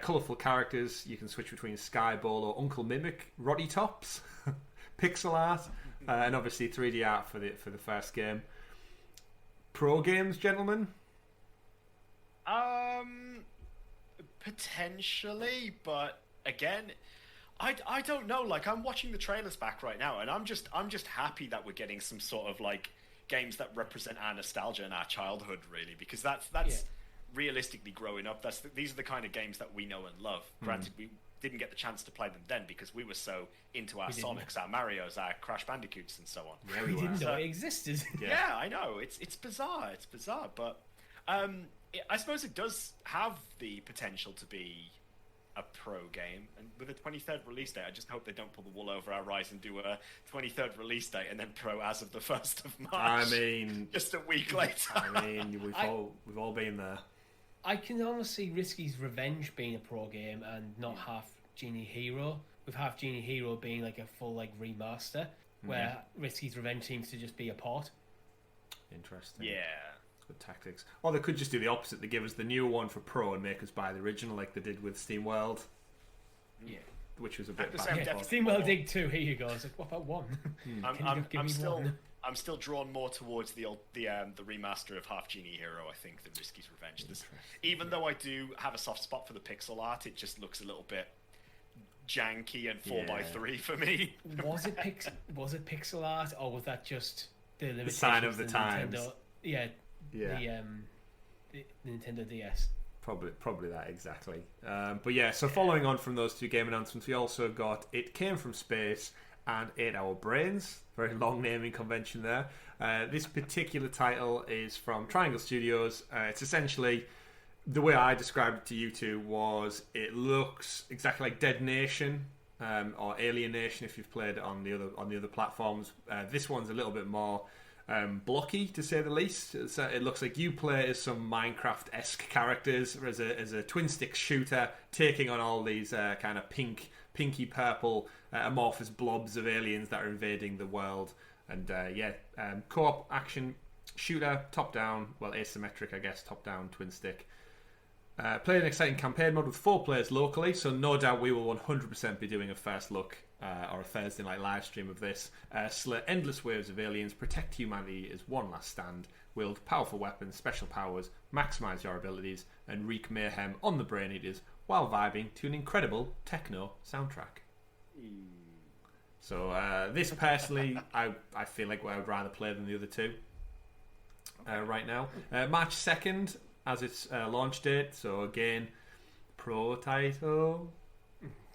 colourful characters. You can switch between Sky Bolo, Uncle Mimic, Roddy Tops, pixel art, and obviously 3D art for the first game. Pro games, gentlemen? Potentially, but again, I don't know. I'm watching the trailers back right now, and I'm just happy that we're getting some sort of games that represent our nostalgia and our childhood, really, because that's realistically growing up. These are the kind of games that we know and love. Granted, we didn't get the chance to play them then because we were so into our Sonics, our Marios, our Crash Bandicoots, and so on. Yeah, we didn't know it existed. Yeah, I know. It's bizarre. It's bizarre, but I suppose it does have the potential to be a pro game, and with a 23rd release date, I just hope they don't pull the wool over our eyes and do a 23rd release date and then pro as of the 1st of March. I mean, just a week later. We've all been there. I can almost see Risky's Revenge being a pro game and not Half Genie Hero, with Half Genie Hero being a full remaster, where Risky's Revenge seems to just be a port. Interesting. Yeah. Good tactics. Or they could just do the opposite. They give us the newer one for Pro and make us buy the original, like they did with SteamWorld. Yeah, which was a bit. SteamWorld Dig 2. Here you go. It's what about one? I'm still drawn more towards the remaster of Half Genie Hero, I think, than Risky's Revenge. Even though I do have a soft spot for the pixel art, it just looks a little bit janky and 4x3 for me. Was it pixel art, or was that just the sign of the times? Nintendo, the Nintendo DS. Probably that exactly. But yeah, so following on from those two game announcements, we also got It Came From Space and 8 Hour Brains. Very long naming convention there. This particular title is from Triangle Studios. It's essentially, the way I described it to you two was, it looks exactly like Dead Nation or Alien Nation if you've played it on the other platforms. This one's a little bit more blocky, to say the least. It looks like you play as some Minecraft-esque characters as a twin-stick shooter, taking on all these kind of pinky purple amorphous blobs of aliens that are invading the world. And co-op action shooter, top-down, well, asymmetric, I guess, top-down twin-stick. Played an exciting campaign mode with 4 players locally, so no doubt we will 100% be doing a first look or a Thursday night live stream of this. Slay endless waves of aliens, protect humanity as one last stand, wield powerful weapons, special powers, maximise your abilities, and wreak mayhem on the Brain Eaters while vibing to an incredible techno soundtrack. So this personally, I feel like I would rather play than the other two right now. March 2nd as its launch date, so again, pro title.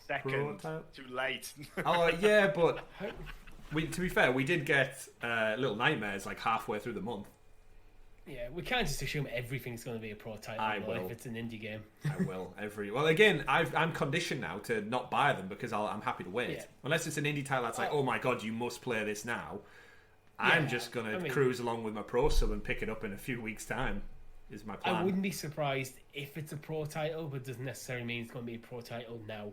Second, too late. Oh yeah, but to be fair, we did get Little Nightmares like halfway through the month. Yeah, we can't just assume everything's going to be a pro title if it's an indie game. I will. Well, again, I'm conditioned now to not buy them because I'm happy to wait. Yeah. Unless it's an indie title that's like, oh my god, you must play this now. Yeah, I'm just going to cruise along with my pro sub and pick it up in a few weeks' time. Is my plan. I wouldn't be surprised if it's a pro title, but it doesn't necessarily mean it's going to be a pro title now.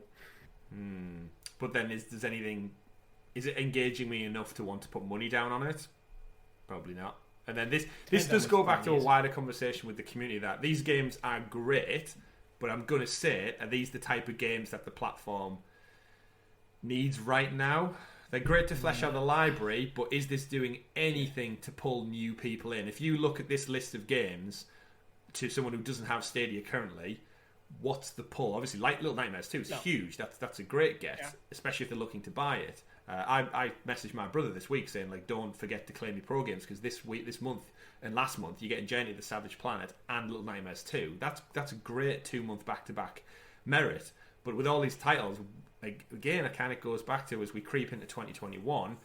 But then, is it engaging me enough to want to put money down on it? Probably not. And then this does go back to a wider conversation with the community that these games are great, but I'm going to say, are these the type of games that the platform needs right now? They're great to flesh out the library, but is this doing anything to pull new people in? If you look at this list of games to someone who doesn't have Stadia currently, what's the pull? Obviously, like Little Nightmares 2 is huge. That's a great get, especially if they're looking to buy it. I messaged my brother this week saying, like, don't forget to claim your pro games because this month and last month you're getting Journey to the Savage Planet and Little Nightmares 2. That's a great 2-month back-to-back merit. But with all these titles, like, again, it kind of goes back to as we creep into 2021,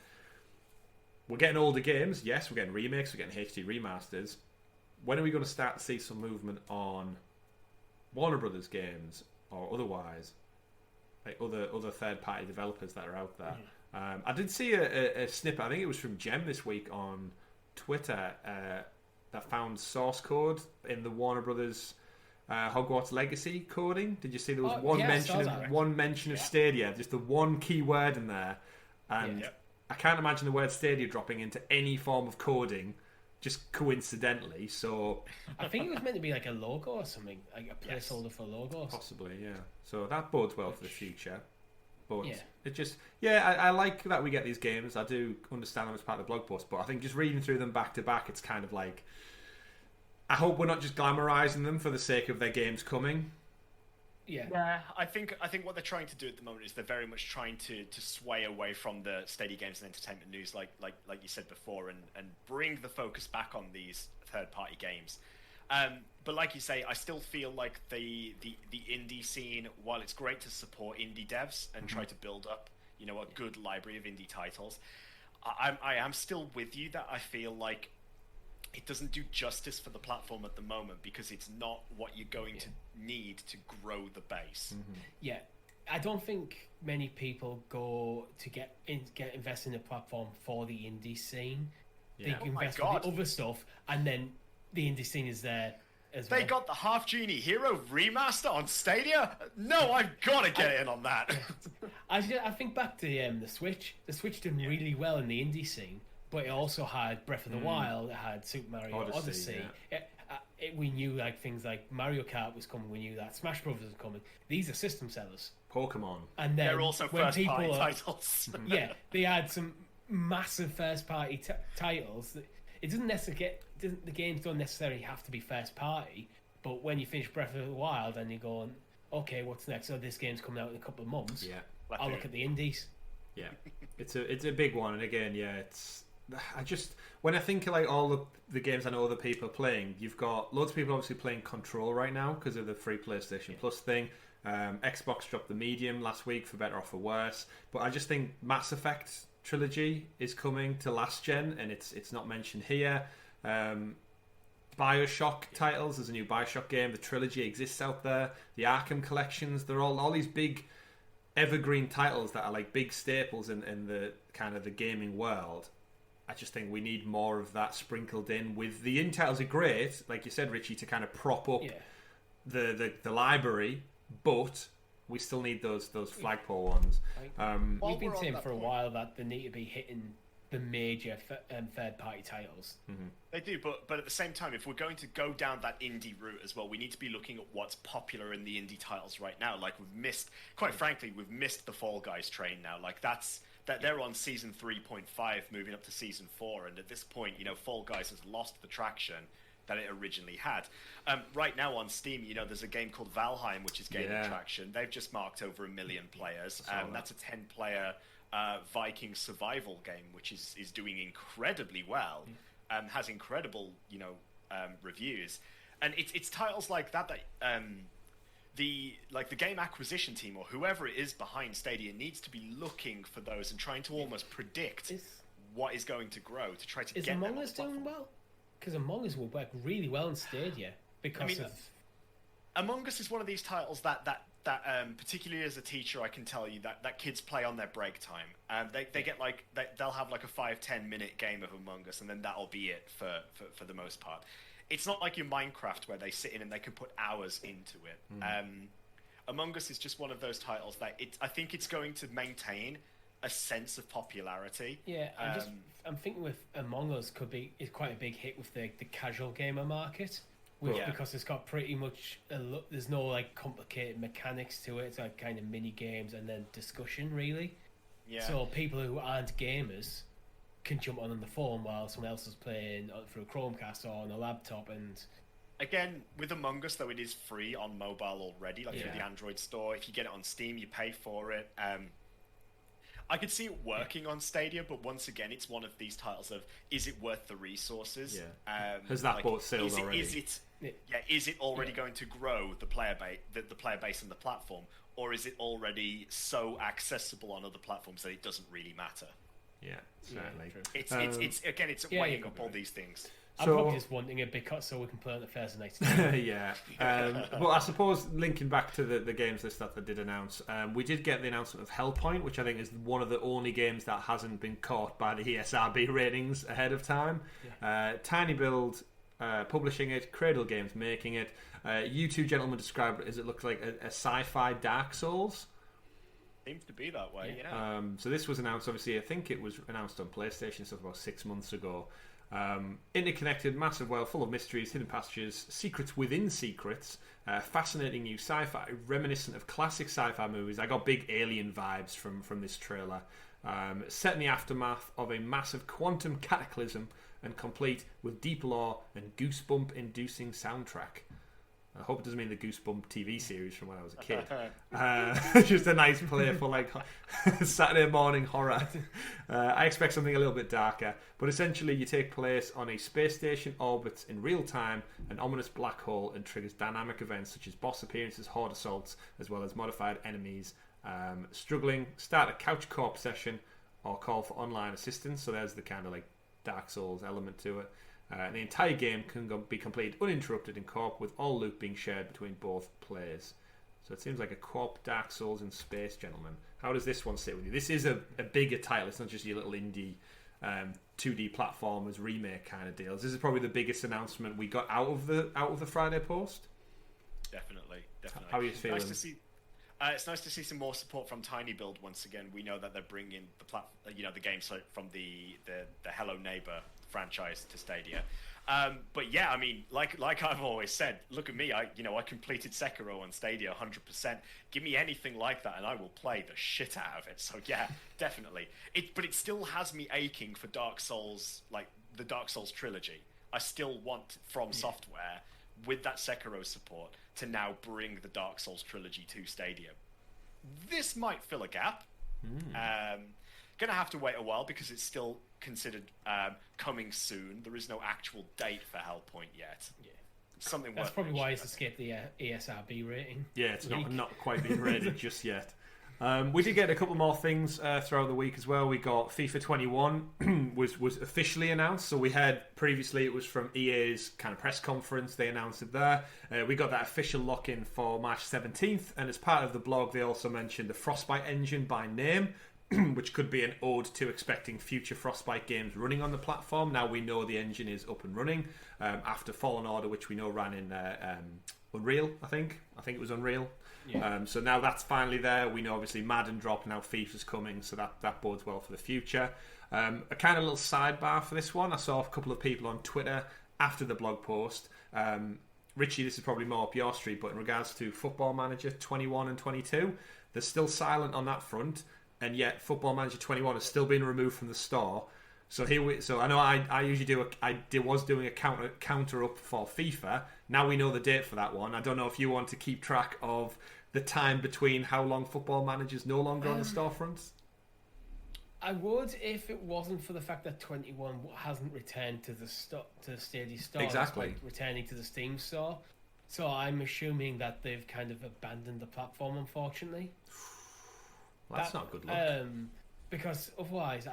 we're getting older games. Yes, we're getting remakes, we're getting HD remasters. When are we going to start to see some movement on Warner Brothers games or otherwise, like other third-party developers that are out there? I did see a snippet, I think it was from Gem this week on Twitter, that found source code in the Warner Brothers Hogwarts Legacy coding. Did you see there was one mention of Stadia, just the one key word in there, and I can't imagine the word Stadia dropping into any form of coding just coincidentally. So I think it was meant to be like a logo or something, like a placeholder for logos. Possibly, yeah. So that bodes well for the future. But it just, I like that we get these games. I do understand them as part of the blog post, but I think just reading through them back to back, it's kind of like, I hope we're not just glamorizing them for the sake of their games coming. Yeah. I think what they're trying to do at the moment is they're very much trying to sway away from the steady games and entertainment news, like you said before, and bring the focus back on these third-party games. But like you say, I still feel like the indie scene, while it's great to support indie devs and try to build up, a good library of indie titles, I am still with you that I feel like it doesn't do justice for the platform at the moment because it's not what you're going to need to grow the base. Yeah, I don't think many people go to get invested in the platform for the indie scene. They invest in the other stuff, and then the indie scene is there as well. They got the Half Genie Hero remaster on Stadia? No, I've got to get in on that. I think back to the Switch. The Switch did really well in the indie scene, but it also had Breath of the Wild, it had Super Mario Odyssey. We knew like things like Mario Kart was coming, we knew that Smash Bros was coming. These are system sellers. Pokemon. And then they're also first-party titles. They had some massive first-party titles. It doesn't necessarily the games don't necessarily have to be first-party, but when you finish Breath of the Wild and you're going, okay, what's next? So this game's coming out in a couple of months. Yeah. I'll look at the indies. Yeah. It's a big one, and again, when I think of like all the games I know other people are playing, you've got loads of people obviously playing Control right now because of the free PlayStation Plus thing. Xbox dropped the Medium last week for better or for worse, but I just think Mass Effect trilogy is coming to last gen, and it's not mentioned here. Bioshock titles, there's a new Bioshock game. The trilogy exists out there. The Arkham collections, they're all these big evergreen titles that are like big staples in the kind of the gaming world. I just think we need more of that sprinkled in. With the indie titles are great, like you said, Richie, to kind of prop up the library, but we still need those flagpole ones. We've been saying for a while that they need to be hitting the major third-party titles. Mm-hmm. They do, but at the same time, if we're going to go down that indie route as well, we need to be looking at what's popular in the indie titles right now. Like quite frankly, we've missed the Fall Guys train now. Like they're on season 3.5, moving up to season 4, and at this point, Fall Guys has lost the traction that it originally had. Right now on Steam, there's a game called Valheim, which is gaining traction. They've just marked over 1 million players. That's a 10-player Viking survival game, which is doing incredibly well. Has incredible, reviews, and it's titles like that the game acquisition team or whoever it is behind Stadia needs to be looking for those and trying to almost predict what is going to grow to try to get. Is Among Us doing well? Because Among Us will work really well in Stadia because of. Among Us is one of these titles that particularly as a teacher, I can tell you that kids play on their break time. They get they'll have like a 5-10 minute game of Among Us, and then that'll be it for the most part. It's not like your Minecraft where they sit in and they can put hours into it. Among Us is just one of those titles that I think it's going to maintain a sense of popularity. Yeah, I'm thinking with Among Us is quite a big hit with the casual gamer market. Because it's got pretty much there's no like complicated mechanics to it. It's like kind of mini games and then discussion really. Yeah. So people who aren't gamers can jump on the phone while someone else is playing through a Chromecast or on a laptop. And again, with Among Us though, it is free on mobile already, through the Android store. If you get it on Steam, you pay for it. I could see it working on Stadia, but once again, it's one of these titles of, is it worth the resources? Yeah. Has that bought sales already? Is it already going to grow the player base and the platform, or is it already so accessible on other platforms that it doesn't really matter? Yeah, certainly. It's weighing up all these things. I'm probably just wanting it because so we can play on the Thursday night. Yeah. Well, I suppose linking back to the games list that they did announce, we did get the announcement of Hellpoint, which I think is one of the only games that hasn't been caught by the ESRB ratings ahead of time. Yeah. Tiny Build publishing it, Cradle Games making it. You two gentlemen described it as it looks like a sci-fi Dark Souls. Seems to be that way, yeah. So this was announced, obviously, I think it was announced on PlayStation stuff about 6 months ago. Interconnected, massive world, full of mysteries, hidden pastures, secrets within secrets, fascinating new sci-fi, reminiscent of classic sci-fi movies. I got big alien vibes from this trailer. Set in the aftermath of a massive quantum cataclysm and complete with deep lore and goosebump-inducing soundtrack. I hope it doesn't mean the Goosebump TV series from when I was a kid. Just a nice playful Saturday morning horror. I expect something a little bit darker, but essentially you take place on a space station, orbits in real time, an ominous black hole, and triggers dynamic events such as boss appearances, horde assaults, as well as modified enemies. Struggling, start a couch co-op session or call for online assistance. So there's the kind of like Dark Souls element to it. And the entire game can be completed uninterrupted in co-op, with all loot being shared between both players. So it seems like a co-op Dark Souls in space, gentlemen. How does this one sit with you? This is a bigger title. It's not just your little indie 2D platformers remake kind of deals. This is probably the biggest announcement we got out of the Friday post. Definitely. How are you feeling? It's nice to see some more support from Tiny Build once again. We know that they're bringing the game from the Hello Neighbor franchise to Stadia. But yeah, I mean, like I've always said, look at me. I completed Sekiro on Stadia 100%. Give me anything like that, and I will play the shit out of it. So yeah, definitely. But it still has me aching for Dark Souls, like the Dark Souls trilogy. I still want From Software with that Sekiro support to now bring the Dark Souls trilogy to Stadia. This might fill a gap. Gonna have to wait a while because it's still considered coming soon. There is no actual date for Hellpoint yet. Yeah, something. That's probably why it's escaped the ESRB rating. Yeah, it's not quite been rated just yet. We did get a couple more things throughout the week as well. We got FIFA 21 was officially announced. So we had previously it was from EA's kind of press conference. They announced it there. We got that official lock-in for March 17th. And as part of the blog, they also mentioned the Frostbite engine by name, which could be an ode to expecting future Frostbite games running on the platform. Now we know the engine is up and running after Fallen Order, which we know ran in Unreal, I think it was Unreal. Yeah. So now that's finally there. We know obviously Madden dropped, now FIFA's coming, so that bodes well for the future. A kind of little sidebar for this one. I saw a couple of people on Twitter after the blog post. Richie, this is probably more up your street, but in regards to Football Manager 21 and 22, they're still silent on that front, and yet Football Manager 21 has still been removed from the store. So I know I usually was doing a counter up for FIFA. Now we know the date for that one. I don't know if you want to keep track of the time between how long Football Manager's no longer on the storefronts. I would if it wasn't for the fact that 21 hasn't returned to the Stadia store. Exactly. It's like returning to the Steam store. So I'm assuming that they've kind of abandoned the platform, unfortunately. Well, that's not good luck. Because otherwise,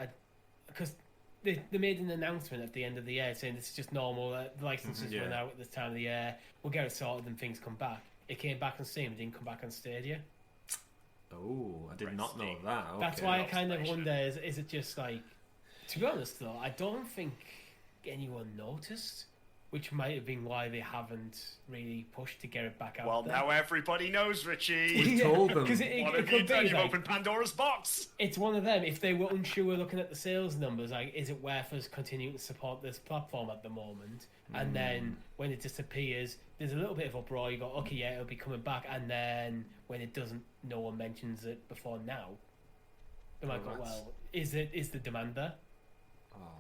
they made an announcement at the end of the year saying this is just normal. The licenses run out at this time of the year. We'll get it sorted and things come back. It came back on Steam. It didn't come back on Stadia. Oh, I did not know that. Okay. That's why I kind of wonder, is it just like... To be honest, though, I don't think anyone noticed, which might have been why they haven't really pushed to get it back out Well, there. now everybody knows, Richie. We told them. What have you done? You've opened Pandora's box. It's one of them. If they were unsure looking at the sales numbers, like, is it worth us continuing to support this platform at the moment? And then when it disappears, there's a little bit of uproar. You go, okay, yeah, it'll be coming back. And then when it doesn't, no one mentions it before now. They might go, well, is the demand there?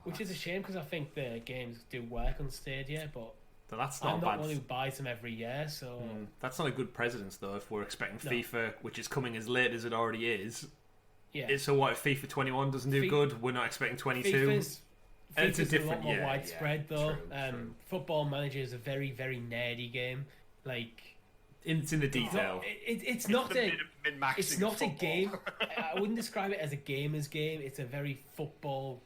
Which is a shame because I think the games do work on Stadia, but that's not I'm bad. not one who buys them every year, so... That's not a good precedence, though, if we're expecting FIFA, which is coming as late as it already is. Yeah. So what, if FIFA 21 doesn't do good, we're not expecting 22? FIFA's a lot more widespread, though. True. Football Manager is a very, very nerdy game. Like... It's in the detail. It's not a football. game. I wouldn't describe it as a gamer's game. It's a very football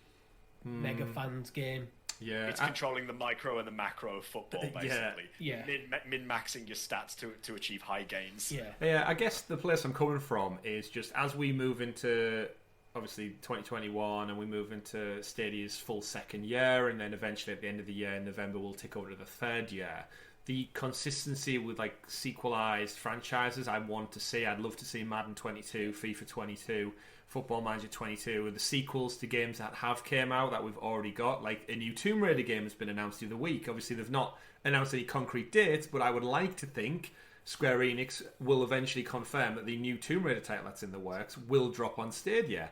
mega fans game. Yeah, it's controlling the micro and the macro of football, basically. Yeah. Min-maxing your stats to achieve high gains. Yeah. I guess the place I'm coming from is just as we move into obviously 2021 and we move into Stadia's full second year, and then eventually at the end of the year in November we'll tick over to the third year. The consistency with like sequelized franchises I want to see. I'd love to see Madden 22, FIFA 22, Football Manager 22, the sequels to games that have came out that we've already got. Like a new Tomb Raider game has been announced the other week. Obviously they've not announced any concrete dates, but I would like to think Square Enix will eventually confirm that the new Tomb Raider title that's in the works will drop on Stadia.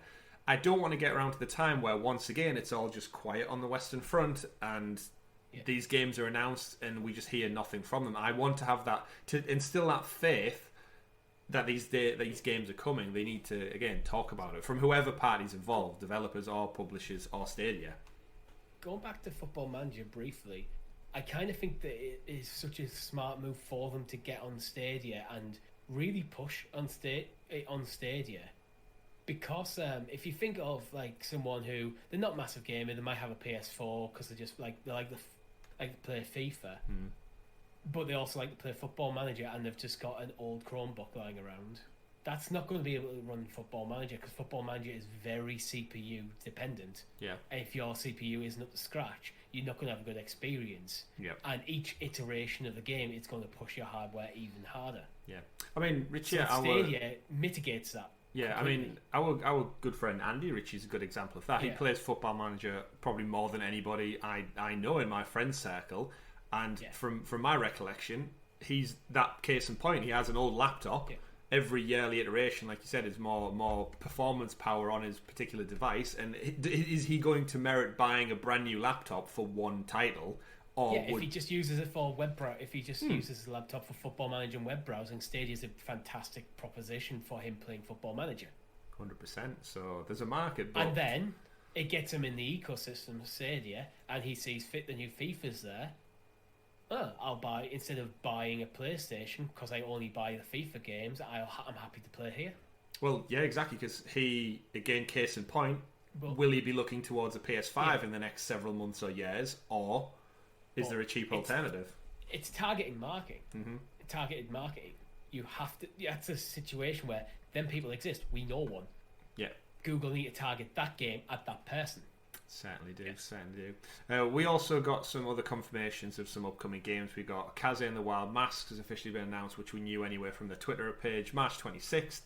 I don't want to get around to the time where once again it's all just quiet on the Western Front and these games are announced and we just hear nothing from them. I want to have that, to instill that faith that these games are coming. They need to, again, talk about it from whoever party's involved, developers or publishers or Stadia. Going back to Football Manager briefly, I kind of think that it is such a smart move for them to get on Stadia and really push on Stadia. Because if you think of like someone who they're not massive gamer, they might have a PS4 because they like to play FIFA, but they also like to play Football Manager, and they've just got an old Chromebook lying around. That's not going to be able to run Football Manager because Football Manager is very CPU dependent. Yeah, and if your CPU isn't up to scratch, you're not going to have a good experience. Yeah, and each iteration of the game, it's going to push your hardware even harder. Yeah, I mean, Richie, so Stadia mitigates that. Yeah, completely. I mean, our good friend Andy Richie is a good example of that. He plays Football Manager probably more than anybody I know in my friend circle, and from my recollection, he's that case in point. He has an old laptop. Yeah. Every yearly iteration, like you said, is more performance power on his particular device. And is he going to merit buying a brand new laptop for one title? Or if he just uses it for if he just uses his laptop for Football Manager and web browsing, Stadia is a fantastic proposition for him playing Football Manager. 100%. So there's a market. And then it gets him in the ecosystem of Stadia, and he sees the new FIFA's there. I'll buy, instead of buying a PlayStation, because I only buy the FIFA games, I'm happy to play here. Well, yeah, exactly, because he, again, case in point, will he be looking towards a PS5 in the next several months or years, or is there a cheap alternative? It's targeting marketing. Mm-hmm. Targeted marketing. You have to. That's a situation where then people exist. We know one. Yeah. Google need to target that game at that person. Certainly do. Certainly do. We also got some other confirmations of some upcoming games. We got Kaze and the Wild Masks has officially been announced, which we knew anyway from the Twitter page, March 26th.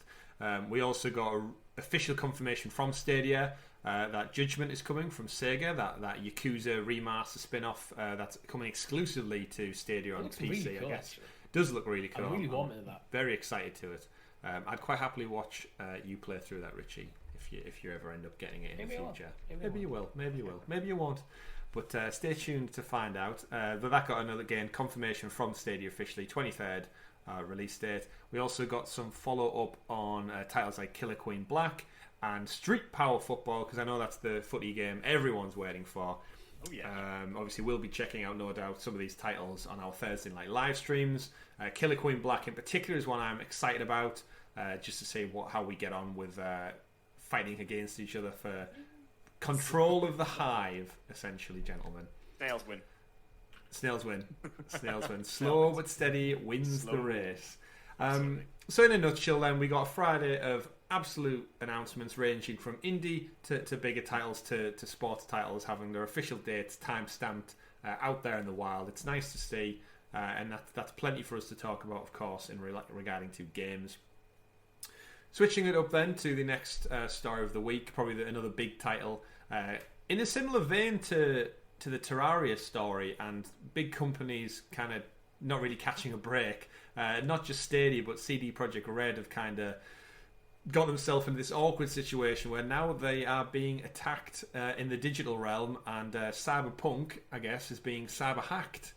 We also got official confirmation from Stadia that Judgment is coming from Sega, that Yakuza remaster spin-off that's coming exclusively to Stadia on PC, really cool, I guess. Actually. Does look really cool. I really wanted that. Very excited to it. I'd quite happily watch you play through that, Richie, if you ever end up getting it in the future. Maybe you will. Maybe you will. Maybe you won't. But stay tuned to find out. But that got another confirmation from Stadia officially, 23rd release date. We also got some follow-up on titles like Killer Queen Black and Street Power Football, because I know that's the footy game everyone's waiting for. Oh, yeah. Obviously, we'll be checking out, no doubt, some of these titles on our Thursday night live streams. Killer Queen Black in particular is one I'm excited about, just to see how we get on with fighting against each other for control of the hive, essentially, gentlemen. Snails win. Snails win. Snails win. Slow but steady wins the race. So in a nutshell, then, we got a Friday of absolute announcements ranging from indie to bigger titles to sports titles having their official dates time-stamped out there in the wild. It's nice to see, and that's plenty for us to talk about, of course, in regarding to games. Switching it up then to the next story of the week, probably another big title. In a similar vein to the Terraria story and big companies kind of not really catching a break, not just Stadia but CD Projekt Red have kind of got themselves into this awkward situation where now they are being attacked in the digital realm, and Cyberpunk, I guess, is being cyber hacked.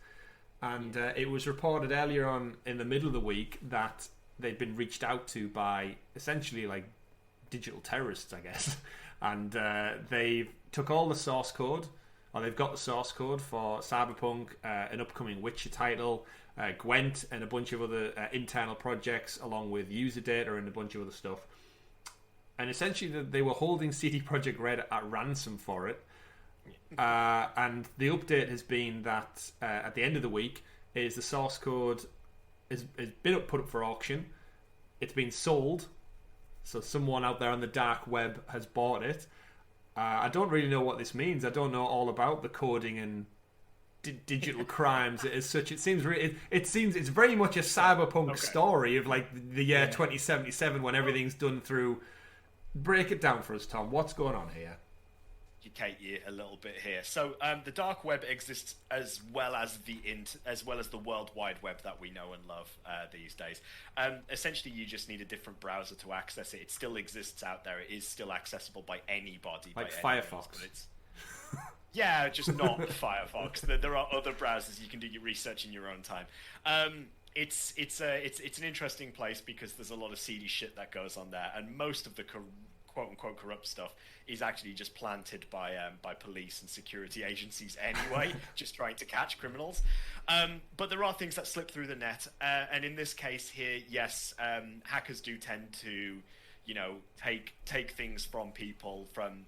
And it was reported earlier on in the middle of the week that they'd been reached out to by essentially like digital terrorists, I guess, and they took all the source code, or they've got the source code for Cyberpunk, an upcoming Witcher title, Gwent, and a bunch of other internal projects, along with user data and a bunch of other stuff. And essentially, they were holding CD Projekt Red at ransom for it. And the update has been that at the end of the week, is the source code has been put up for auction. It's been sold, so someone out there on the dark web has bought it. I don't really know what this means. I don't know all about the coding and digital crimes as such. It seems it's very much a cyberpunk story of like the year 2077 when everything's done through. Break it down for us, Tom. What's going on here? Educate you a little bit here. So the dark web exists as well as the World Wide Web that we know and love these days. Essentially, you just need a different browser to access it. It still exists out there. It is still accessible by anybody. Like Firefox. Yeah, just not Firefox. There are other browsers you can do your research in your own time. It's an interesting place because there's a lot of seedy shit that goes on there, and most of the quote-unquote corrupt stuff is actually just planted by police and security agencies anyway, just trying to catch criminals. But there are things that slip through the net, and in this case here, yes, hackers do tend to, take things from people, from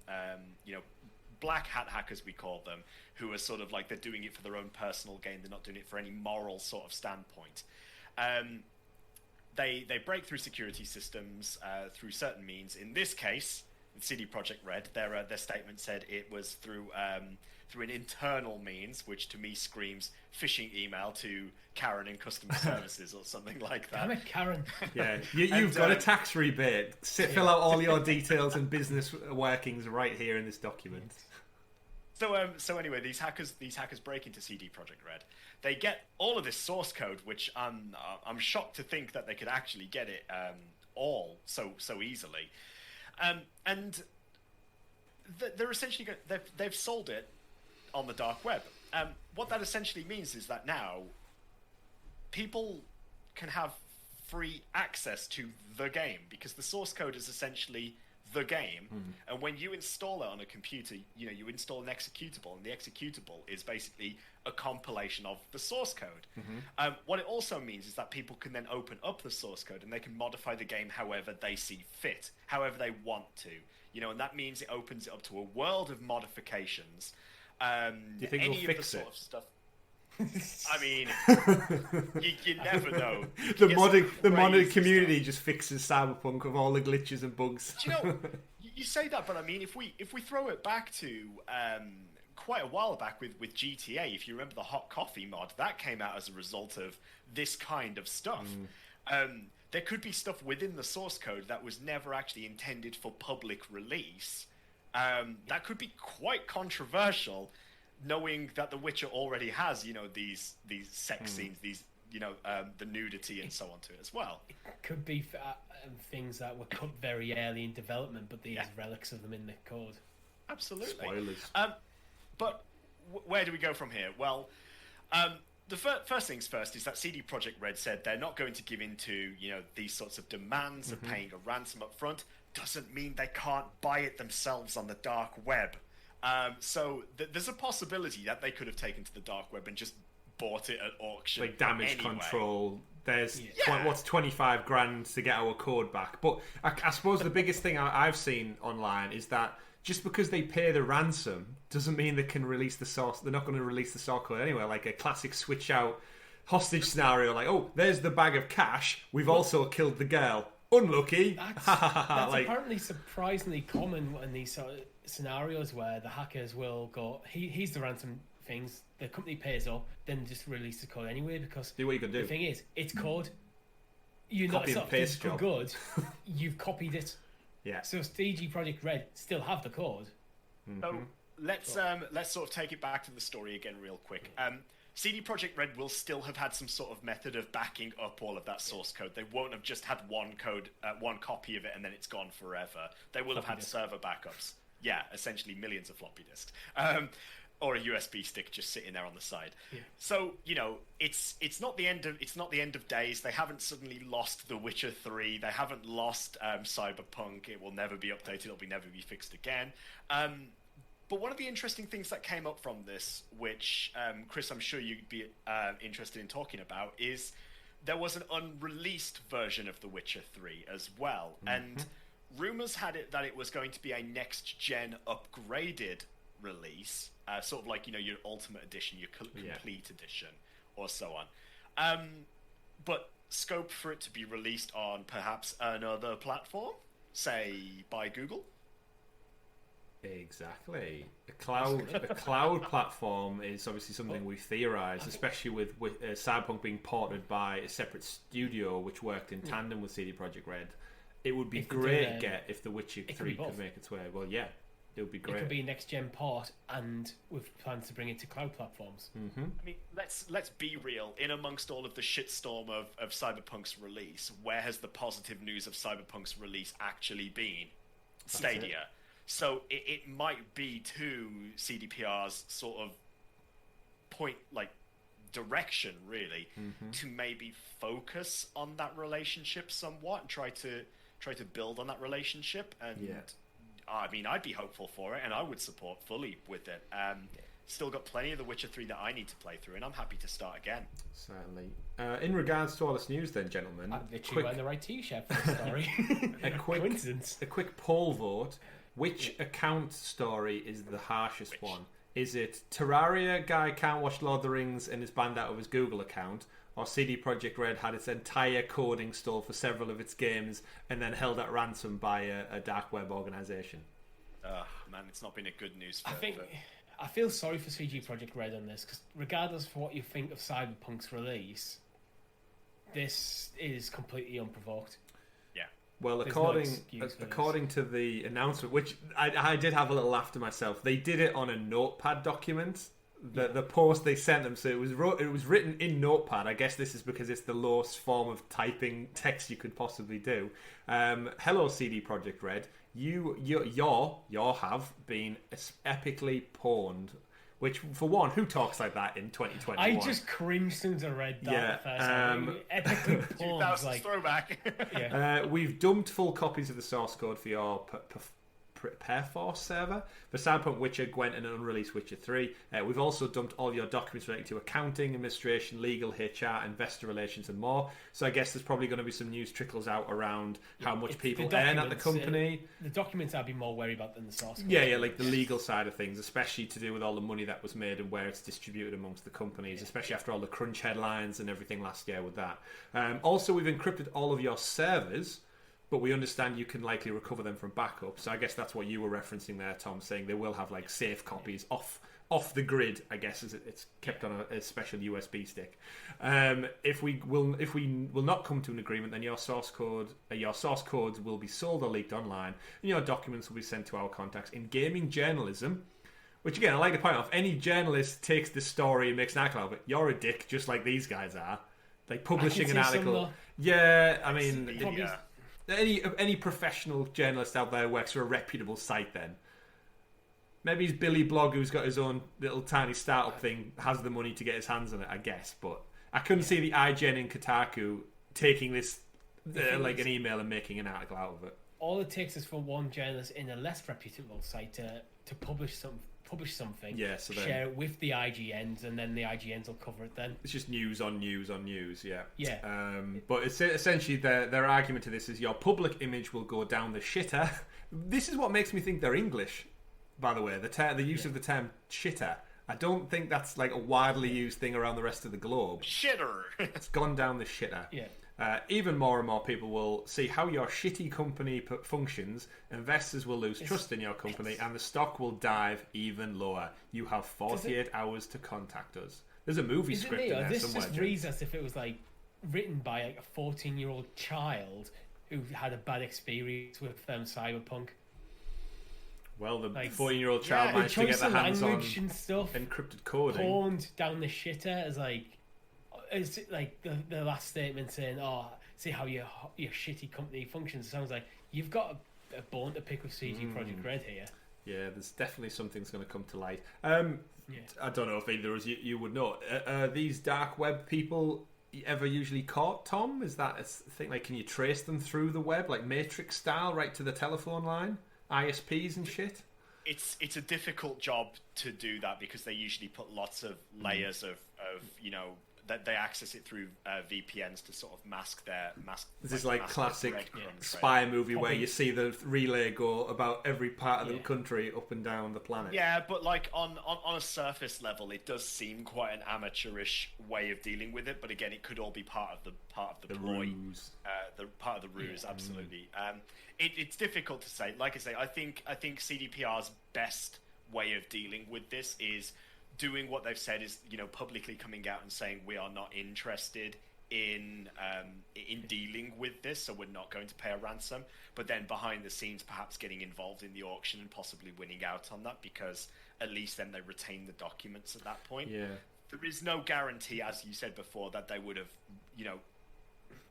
black hat hackers we call them, who are sort of like they're doing it for their own personal gain. They're not doing it for any moral sort of standpoint. They break through security systems through certain means. In this case, CD Projekt Red, their statement said it was through an internal means, which to me screams phishing email to Karen in customer services or something like that. Damn it, Karen. Yeah, you've got a tax rebate. Fill out all your details and business workings right here in this document. So anyway, these hackers break into CD Projekt Red. They get all of this source code, which I'm shocked to think that they could actually get it all so easily, and they're essentially they've sold it on the dark web. What that essentially means is that now people can have free access to the game because the source code is essentially the game, and when you install it on a computer, you install an executable, and the executable is basically a compilation of the source code. What it also means is that people can then open up the source code and they can modify the game however they see fit, however they want to, and that means it opens it up to a world of modifications. Do you think any they'll of fix the it? sort of stuff. I mean, you never know. The modded community just fixes Cyberpunk with all the glitches and bugs. You say that, but I mean, if we throw it back to quite a while back with GTA, if you remember the hot coffee mod, that came out as a result of this kind of stuff. there could be stuff within the source code that was never actually intended for public release. That could be quite controversial, knowing that The Witcher already has, these sex scenes, these, the nudity and so on to it as well. It could be things that were cut very early in development, but there's relics of them in the code. Absolutely. Spoilers. But where do we go from here? Well, the first things first is that CD Projekt Red said they're not going to give in to, these sorts of demands of paying a ransom up front. Doesn't mean they can't buy it themselves on the dark web. So there's a possibility that they could have taken to the dark web and just bought it at auction. Like damage anyway. control. There's what's 25 grand to get our code back. But I suppose the biggest thing I've seen online is that just because they pay the ransom doesn't mean they can release the source. They're not going to release the source code anyway. Like a classic switch out hostage scenario. Like, oh, there's the bag of cash. We've also killed the girl. Unlucky. That's apparently surprisingly common in these sort of scenarios where the hackers will go, he's the ransom things, the company pays up, then just release the code anyway, because do what you can do. The thing is, it's code. It's not physical good. You've copied it. Yeah. So CD Projekt Red still have the code. So let's sort of take it back to the story again real quick. CD Projekt Red will still have had some sort of method of backing up all of that source code. They won't have just had one copy of it and then it's gone forever. They will have had server backups. Yeah, essentially millions of floppy disks. Or a USB stick just sitting there on the side. Yeah. So, it's not the end of days. They haven't suddenly lost The Witcher 3. They haven't lost Cyberpunk. It will never be updated. It'll never be fixed again. But one of the interesting things that came up from this, which, Chris, I'm sure you'd be interested in talking about, is there was an unreleased version of The Witcher 3 as well. And rumors had it that it was going to be a next-gen upgraded release, sort of like, your Ultimate Edition, your Complete Edition, or so on. But scope for it to be released on perhaps another platform, say, by Google? Exactly. A cloud platform is obviously something we've theorised, especially with Cyberpunk being ported by a separate studio which worked in tandem with CD Projekt Red. It would be great if The Witcher 3 could make its way. Well, yeah, it would be great. It could be a next-gen port, and with plans to bring it to cloud platforms. I mean, let's be real. In amongst all of the shitstorm of Cyberpunk's release, where has the positive news of Cyberpunk's release actually been? Stadia. So it might be to CDPR's sort of point, like, direction, really, to maybe focus on that relationship somewhat and try to build on that relationship. And I mean, I'd be hopeful for it, and I would support fully with it. Still got plenty of The Witcher 3 that I need to play through, and I'm happy to start again. Certainly. In regards to all this news, then, gentlemen, I'm literally wearing the right T-shirt for the story. Coincidence. A quick poll vote. Which account story is the harshest one? Is it Terraria guy can't watch Lord of the Rings and is banned out of his Google account? Or CD Projekt Red had its entire coding stole for several of its games and then held at ransom by a dark web organisation? Man, it's not been a good news. I feel sorry for CD Projekt Red on this, because regardless of what you think of Cyberpunk's release, this is completely unprovoked. Well, according to the announcement, which I did have a little laugh to myself, they did it on a Notepad document. The post they sent them, so it was written in Notepad. I guess this is because it's the lowest form of typing text you could possibly do. Hello, CD Projekt Red. You have been epically pawned. Which, for one, who talks like that in 2021? I just cringed since I read that the first time. Epically pawned, like throwback. We've dumped full copies of the source code for your Perforce server for Cyberpunk, Witcher, Gwent, and an unreleased Witcher 3. We've also dumped all your documents related to accounting, administration, legal, HR, investor relations, and more. So I guess there's probably going to be some news trickles out around how much people earn at the company. The documents I'd be more worried about than the source code. Yeah, like the legal side of things, especially to do with all the money that was made and where it's distributed amongst the companies, especially after all the crunch headlines and everything last year with that. Also, we've encrypted all of your servers, but we understand you can likely recover them from backup. So I guess that's what you were referencing there, Tom, saying they will have like safe copies off off the grid, I guess, as it's kept on a special USB stick. If we will not come to an agreement, then your source codes will be sold or leaked online, and your documents will be sent to our contacts in gaming journalism. Which again, I like to point out, if any journalist takes this story and makes an article out of it, you're a dick, just like these guys are. Like publishing an article. Yeah, I mean, any professional journalist out there works for a reputable site. Then maybe he's Billy Blog, who's got his own little tiny startup thing, has the money to get his hands on it, I guess. But I couldn't see the IGN and Kotaku taking this like an email and making an article out of it. All it takes is for one journalist in a less reputable site to publish something, so then, share it with the IGNs, and then the IGNs will cover it then. It's just news on news on news, yeah. But it's essentially their argument to this is your public image will go down the shitter. This is what makes me think they're English, by the way, the use of the term shitter. I don't think that's like a widely used thing around the rest of the globe. Shitter! It's gone down the shitter. Yeah. Even more and more people will see how your shitty company functions. Investors will lose trust in your company, and the stock will dive even lower. You have 48 hours to contact us. There's a movie script in there this somewhere. This just reads as if it was like written by like a 14-year-old child who had a bad experience with Cyberpunk. Well, the 14-year-old child managed to get their hands on and stuff, encrypted coding. Pawned down the shitter as like. It's like the last statement saying, "Oh, see how your shitty company functions." It sounds like you've got a bone to pick with CD Projekt Red here. Yeah, there's definitely something's going to come to light. I don't know if either of you would know. These dark web people ever usually caught, Tom? Is that a thing? Like, can you trace them through the web, like Matrix style, right to the telephone line, ISPs and shit? It's a difficult job to do that because they usually put lots of layers of that they access it through VPNs to sort of mask. This is like classic spy movie where you see the relay go about every part of the country up and down the planet. Yeah, but like on a surface level, it does seem quite an amateurish way of dealing with it. But again, it could all be part of the ploy, ruse. Part of the ruse. Absolutely. It's difficult to say. Like I say, I think CDPR's best way of dealing with this is doing what they've said is, publicly coming out and saying we are not interested in dealing with this, so we're not going to pay a ransom. But then behind the scenes, perhaps getting involved in the auction and possibly winning out on that, because at least then they retain the documents at that point. Yeah, there is no guarantee, as you said before, that they would have,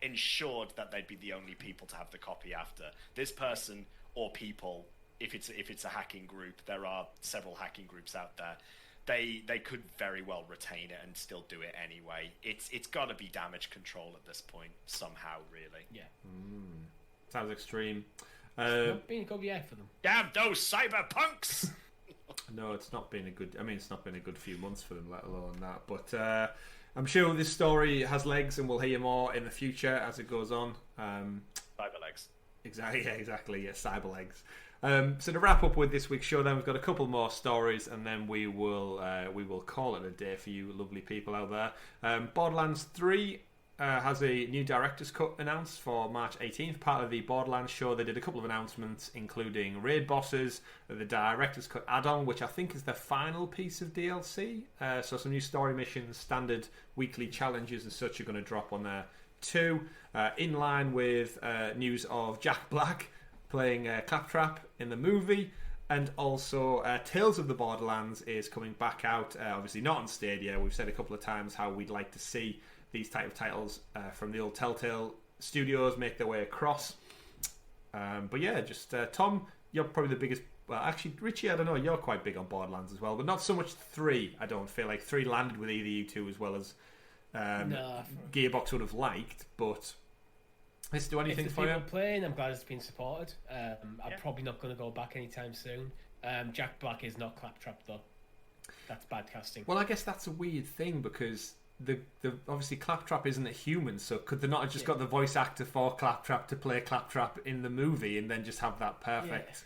ensured that they'd be the only people to have the copy after this person or people. If it's a hacking group, there are several hacking groups out there. They could very well retain it and still do it anyway. It's got to be damage control at this point somehow, really. Yeah. Sounds extreme. It's not been a good year for them. Damn those cyberpunks! No, it's not been a good. I mean, it's not been a good few months for them, let alone that. But I'm sure this story has legs, and we'll hear more in the future as it goes on. Cyber legs. Exactly. Yeah, exactly. Yeah, cyber legs. So to wrap up with this week's show, then we've got a couple more stories, and then we will call it a day for you lovely people out there. Borderlands 3 has a new director's cut announced for March 18th. Part of the Borderlands show, they did a couple of announcements, including raid bosses, the director's cut add-on, which I think is the final piece of DLC. So some new story missions, standard weekly challenges and such are going to drop on there too. In line with news of Jack Black playing Claptrap in the movie, and also Tales of the Borderlands is coming back out, obviously not on Stadia. We've said a couple of times how we'd like to see these type of titles from the old Telltale studios make their way across. But yeah, just Tom, you're probably the biggest. Well, actually, Richie, I don't know, you're quite big on Borderlands as well, but not so much 3. I don't feel like 3 landed with either you two as well as Gearbox would have liked, but let's do anything for you. If playing, I'm glad it's been supported. I'm probably not going to go back anytime soon. Jack Black is not Claptrap though. That's bad casting. Well, I guess that's a weird thing because the obviously Claptrap isn't a human, so could they not have just got the voice actor for Claptrap to play Claptrap in the movie and then just have that perfect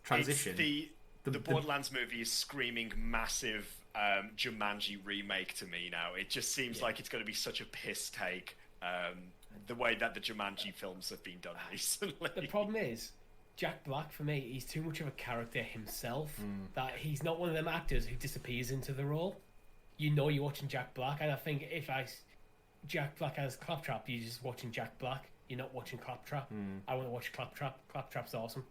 transition? The Borderlands movie is screaming massive Jumanji remake to me now. It just seems like it's going to be such a piss take. The way that the Jumanji films have been done recently. The problem is, Jack Black, for me, he's too much of a character himself. That he's not one of them actors who disappears into the role. You know you're watching Jack Black, and I think if Jack Black as Claptrap, you're just watching Jack Black. You're not watching Claptrap. I want to watch Claptrap. Claptrap's awesome.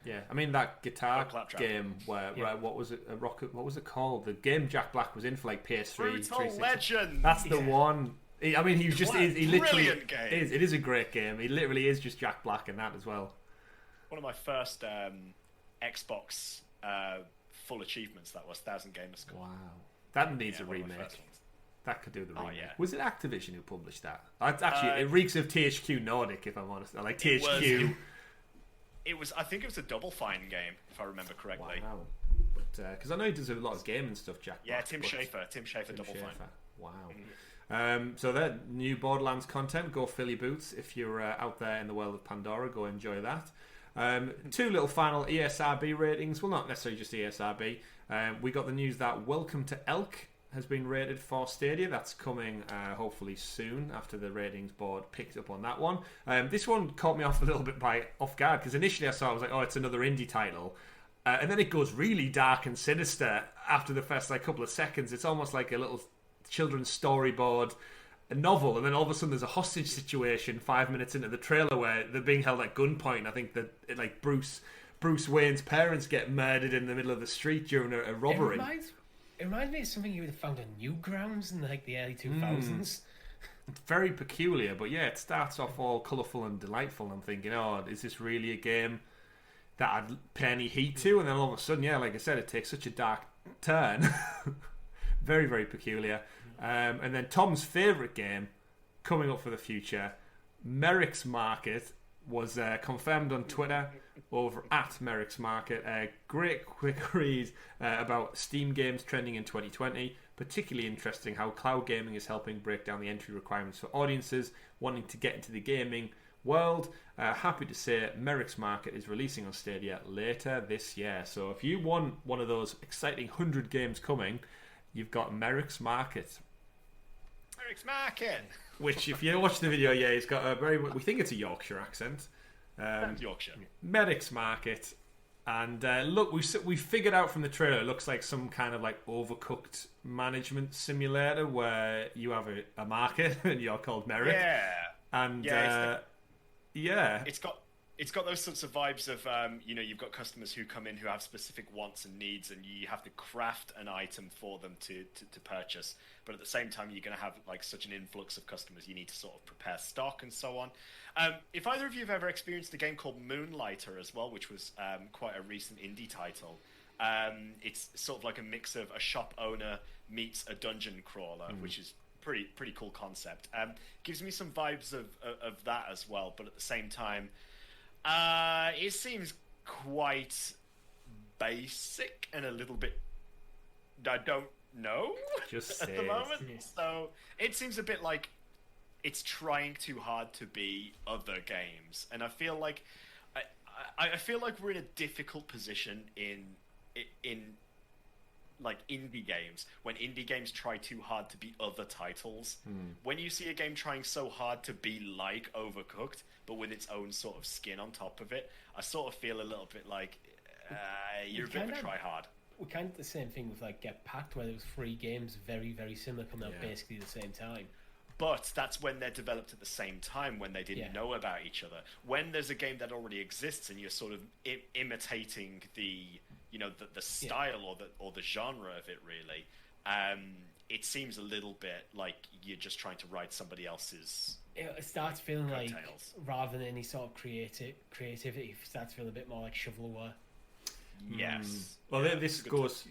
Yeah, I mean that guitar Claptrap. game where what was it? What was it called? The game Jack Black was in for like PS3. Brutal 360. Legend. That's the one. I mean, he just is. He literally Brilliant game. is. It is a great game. He literally is just Jack Black in that as well. One of my first Xbox full achievements. That was 1,000 Gamer Score. Wow, that needs a one of my remake. first ones. That could do the remake. yeah. Was it Activision who published that? Actually, it reeks of THQ Nordic, if I'm honest. I like THQ. I think it was a Double Fine game, if I remember correctly. Wow. But because I know he does a lot of gaming stuff, Jack. Yeah, Black, Tim Schafer, Double Fine. Wow. So that new Borderlands content, go fill your boots. If you're out there in the world of Pandora, go enjoy that. Two little final ESRB ratings. Well, not necessarily just ESRB. We got the news that Welcome to Elk has been rated for Stadia. That's coming hopefully soon after the ratings board picked up on that one. This one caught me off a little bit off guard because initially I saw it, I was like, oh, it's another indie title. And then it goes really dark and sinister after the first couple of seconds. It's almost like a little children's storyboard, a novel, and then all of a sudden there's a hostage situation 5 minutes into the trailer where they're being held at gunpoint. I think that Bruce Wayne's parents get murdered in the middle of the street during a robbery. It reminds me of something you would have found on Newgrounds in the early 2000s. It's very peculiar, but yeah, it starts off all colourful and delightful. I'm thinking, oh, is this really a game that I'd pay any heed to? And then all of a sudden, yeah, like I said, it takes such a dark turn. Very, very peculiar. And then Tom's favourite game coming up for the future, Merrick's Market, was confirmed on Twitter over at Merrick's Market. A great quick read about Steam games trending in 2020. Particularly interesting how cloud gaming is helping break down the entry requirements for audiences wanting to get into the gaming world. Happy to say Merrick's Market is releasing on Stadia later this year. So if you want one of those exciting 100 games coming, you've got Merrick's Market. Merrick's Market! Which, if you watch the video, yeah, he's got a we think it's a Yorkshire accent. Yorkshire. Merrick's Market. And look, we figured out from the trailer, it looks like some kind of overcooked management simulator where you have a market and you're called Merrick. Yeah. And it's got those sorts of vibes of you've got customers who come in who have specific wants and needs, and you have to craft an item for them to purchase. But at the same time, you're going to have such an influx of customers. You need to sort of prepare stock and so on. If either of you have ever experienced a game called Moonlighter as well, which was quite a recent indie title, it's sort of like a mix of a shop owner meets a dungeon crawler, which is pretty cool concept. Gives me some vibes of that as well, but at the same time, it seems quite basic and a little bit. I don't know just at the moment. So it seems a bit like it's trying too hard to be other games, and I feel like I feel like we're in a difficult position in indie games, when indie games try too hard to be other titles. When you see a game trying so hard to be like Overcooked but with its own sort of skin on top of it, I sort of feel a little bit like you're a bit of a try hard. We kind of the same thing with Get Packed, where there was 3 games very, very similar coming out basically the same time. But that's when they're developed at the same time, when they didn't know about each other. When there's a game that already exists and you're sort of imitating the style or the genre of it, really, it seems a little bit like you're just trying to ride somebody else's. It starts feeling like, coattails. rather than any sort of creativity, it starts feeling a bit more like shovelware. Yes. Well, this goes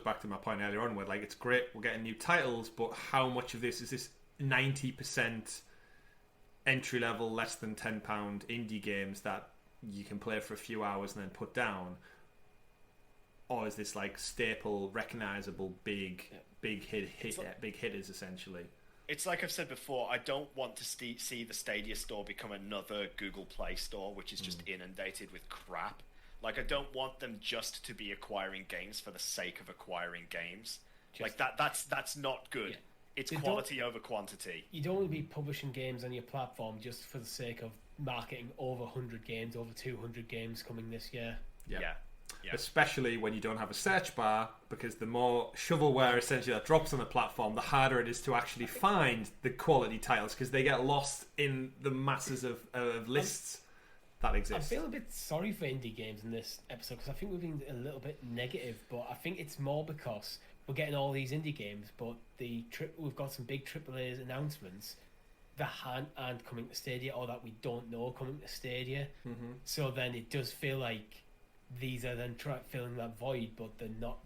back to my point earlier on, where it's great we're getting new titles, but how much of this is this 90% entry level, less than £10 indie games that you can play for a few hours and then put down, or is this staple, recognizable, big hitters essentially? It's like I've said before, I don't want to see the Stadia store become another Google Play store, which is just inundated with crap. I don't want them just to be acquiring games for the sake of acquiring games. That's not good. Yeah. It's quality over quantity. You don't want to be publishing games on your platform just for the sake of marketing over 100 games, over 200 games coming this year. Yeah. Especially when you don't have a search bar, because the more shovelware essentially that drops on the platform, the harder it is to actually find the quality titles, because they get lost in the masses of lists that exist. I feel a bit sorry for indie games in this episode, because I think we've been a little bit negative, but I think it's more because we're getting all these indie games, but we've got some big AAA announcements that aren't coming to Stadia, or that we don't know coming to Stadia. Mm-hmm. So then it does feel like these are then filling that void, but they're not.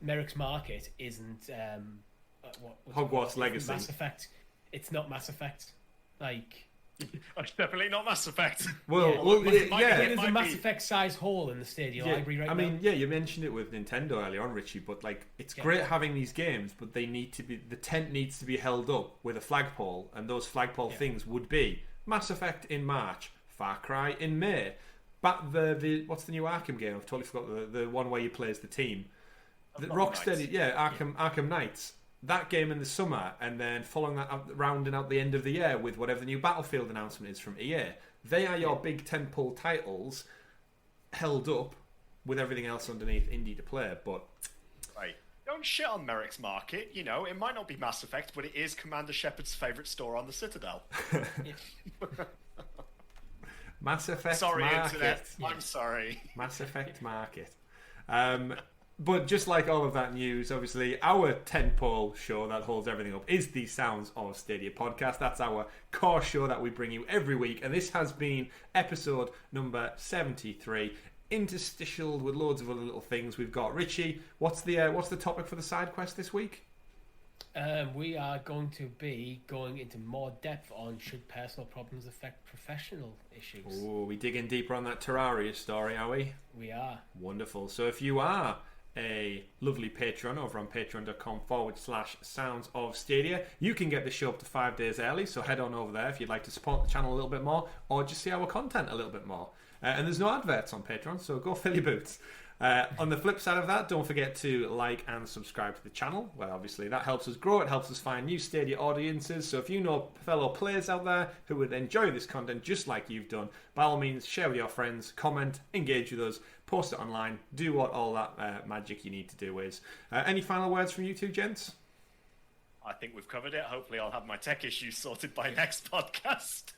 Merrick's Market isn't Hogwarts Legacy. Mass Effect. It's not Mass Effect. Like, it's definitely not Mass Effect. There's a Mass Effect size hole in the Stadia library right now. I mean, you mentioned it with Nintendo earlier on, Richie, but like, it's great having these games, but they need to be, the tent needs to be held up with a flagpole, and those flagpole things would be Mass Effect in March, Far Cry in May. But the what's the new Arkham game? I've totally forgot the one where you play as the team. Rocksteady, Arkham Knights. That game in the summer, and then following that up, rounding out the end of the year with whatever the new Battlefield announcement is from EA. They are your big tentpole titles held up with everything else underneath indie to play. But right, don't shit on Merrick's Market. You know, it might not be Mass Effect, but it is Commander Shepard's favourite store on the Citadel. Mass Effect sorry, Market. Internet. I'm sorry. Mass Effect Market. But just like all of that news, obviously, our tentpole show that holds everything up is the Sounds of Stadia podcast. That's our core show that we bring you every week. And this has been episode number 73, interstitial with loads of other little things. We've got Richie. What's the topic for the side quest this week? We are going to be going into more depth on should personal problems affect professional issues. Oh, we dig in deeper on that Terraria story, are we? We are. Wonderful. So if you are a lovely patron over on patreon.com/Sounds of Stadia, you can get the show up to 5 days early, so head on over there if you'd like to support the channel a little bit more, or just see our content a little bit more. And there's no adverts on Patreon, so go fill your boots. On the flip side of that, don't forget to like and subscribe to the channel. Well, obviously that helps us grow. It helps us find new Stadia audiences. So if you know fellow players out there who would enjoy this content just like you've done, by all means, share with your friends, comment, engage with us, post it online, do what all that magic you need to do is. Any final words from you two, gents? I think we've covered it. Hopefully I'll have my tech issues sorted by next podcast.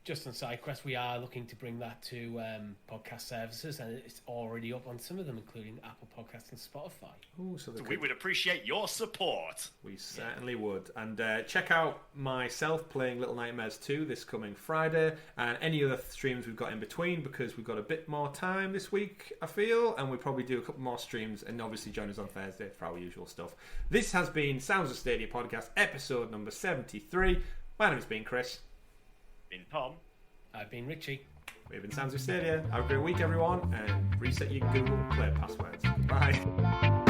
Just on SideQuest, we are looking to bring that to podcast services, and it's already up on some of them, including Apple Podcasts and Spotify. Ooh, so we would appreciate your support. We certainly would. And check out myself playing Little Nightmares 2 this coming Friday, and any other streams we've got in between, because we've got a bit more time this week, I feel, and we'll probably do a couple more streams, and obviously join us on Thursday for our usual stuff. This has been Sounds of Stadia podcast, episode number 73. My name's been Chris. Been Tom. I've been Richie. We've been Sounds of Stadia. Have a great week, everyone, and reset your Google Play passwords. Bye.